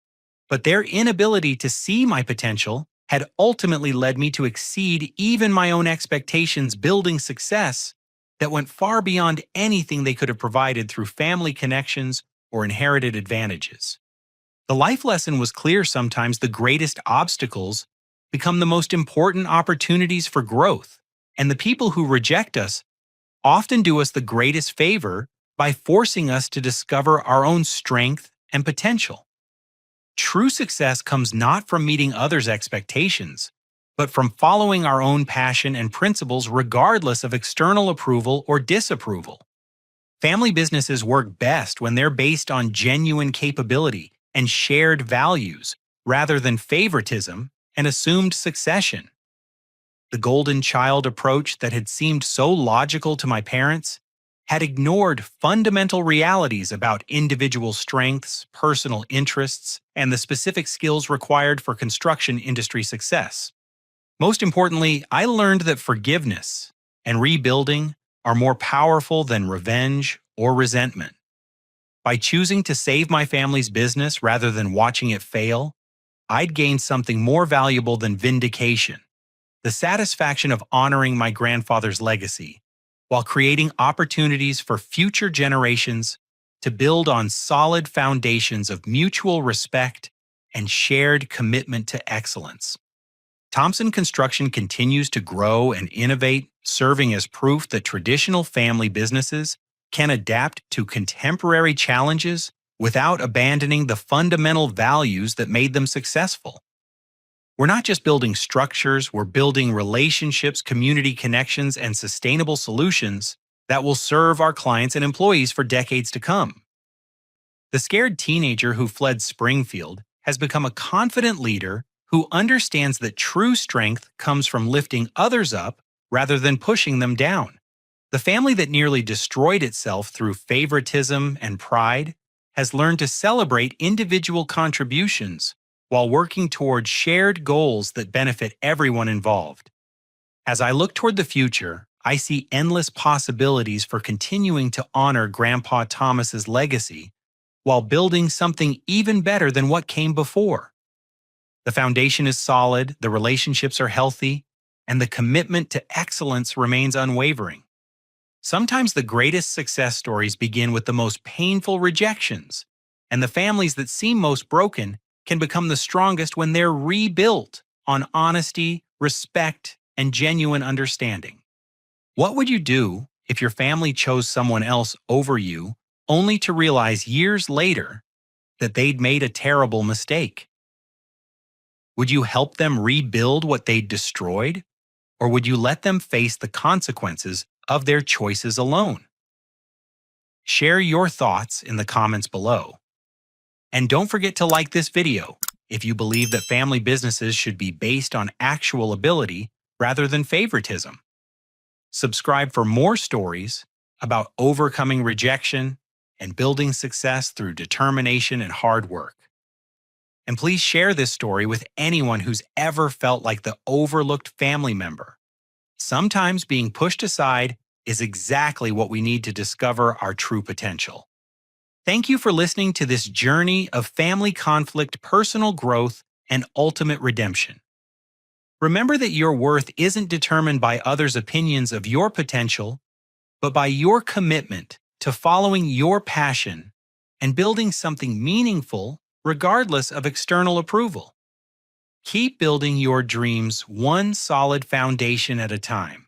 But their inability to see my potential had ultimately led me to exceed even my own expectations, building success that went far beyond anything they could have provided through family connections or inherited advantages. The life lesson was clear: sometimes the greatest obstacles become the most important opportunities for growth, and the people who reject us often do us the greatest favor by forcing us to discover our own strength and potential. True success comes not from meeting others' expectations, but from following our own passion and principles regardless of external approval or disapproval. Family businesses work best when they're based on genuine capability and shared values rather than favoritism and assumed succession. The golden child approach that had seemed so logical to my parents had ignored fundamental realities about individual strengths, personal interests, and the specific skills required for construction industry success. Most importantly, I learned that forgiveness and rebuilding are more powerful than revenge or resentment. By choosing to save my family's business rather than watching it fail, I'd gained something more valuable than vindication: the satisfaction of honoring my grandfather's legacy, while creating opportunities for future generations to build on solid foundations of mutual respect and shared commitment to excellence. Thompson Construction continues to grow and innovate, serving as proof that traditional family businesses can adapt to contemporary challenges without abandoning the fundamental values that made them successful. We're not just building structures, we're building relationships, community connections, and sustainable solutions that will serve our clients and employees for decades to come. The scared teenager who fled Springfield has become a confident leader who understands that true strength comes from lifting others up rather than pushing them down. The family that nearly destroyed itself through favoritism and pride has learned to celebrate individual contributions while working toward shared goals that benefit everyone involved. As I look toward the future, I see endless possibilities for continuing to honor Grandpa Thomas's legacy while building something even better than what came before. The foundation is solid, the relationships are healthy, and the commitment to excellence remains unwavering. Sometimes the greatest success stories begin with the most painful rejections, and the families that seem most broken can become the strongest when they're rebuilt on honesty, respect, and genuine understanding. What would you do if your family chose someone else over you, only to realize years later that they'd made a terrible mistake? Would you help them rebuild what they'd destroyed, or would you let them face the consequences of their choices alone? Share your thoughts in the comments below. And don't forget to like this video if you believe that family businesses should be based on actual ability rather than favoritism. Subscribe for more stories about overcoming rejection and building success through determination and hard work. And please share this story with anyone who's ever felt like the overlooked family member. Sometimes being pushed aside is exactly what we need to discover our true potential. Thank you for listening to this journey of family conflict, personal growth, and ultimate redemption. Remember that your worth isn't determined by others' opinions of your potential, but by your commitment to following your passion and building something meaningful regardless of external approval. Keep building your dreams one solid foundation at a time,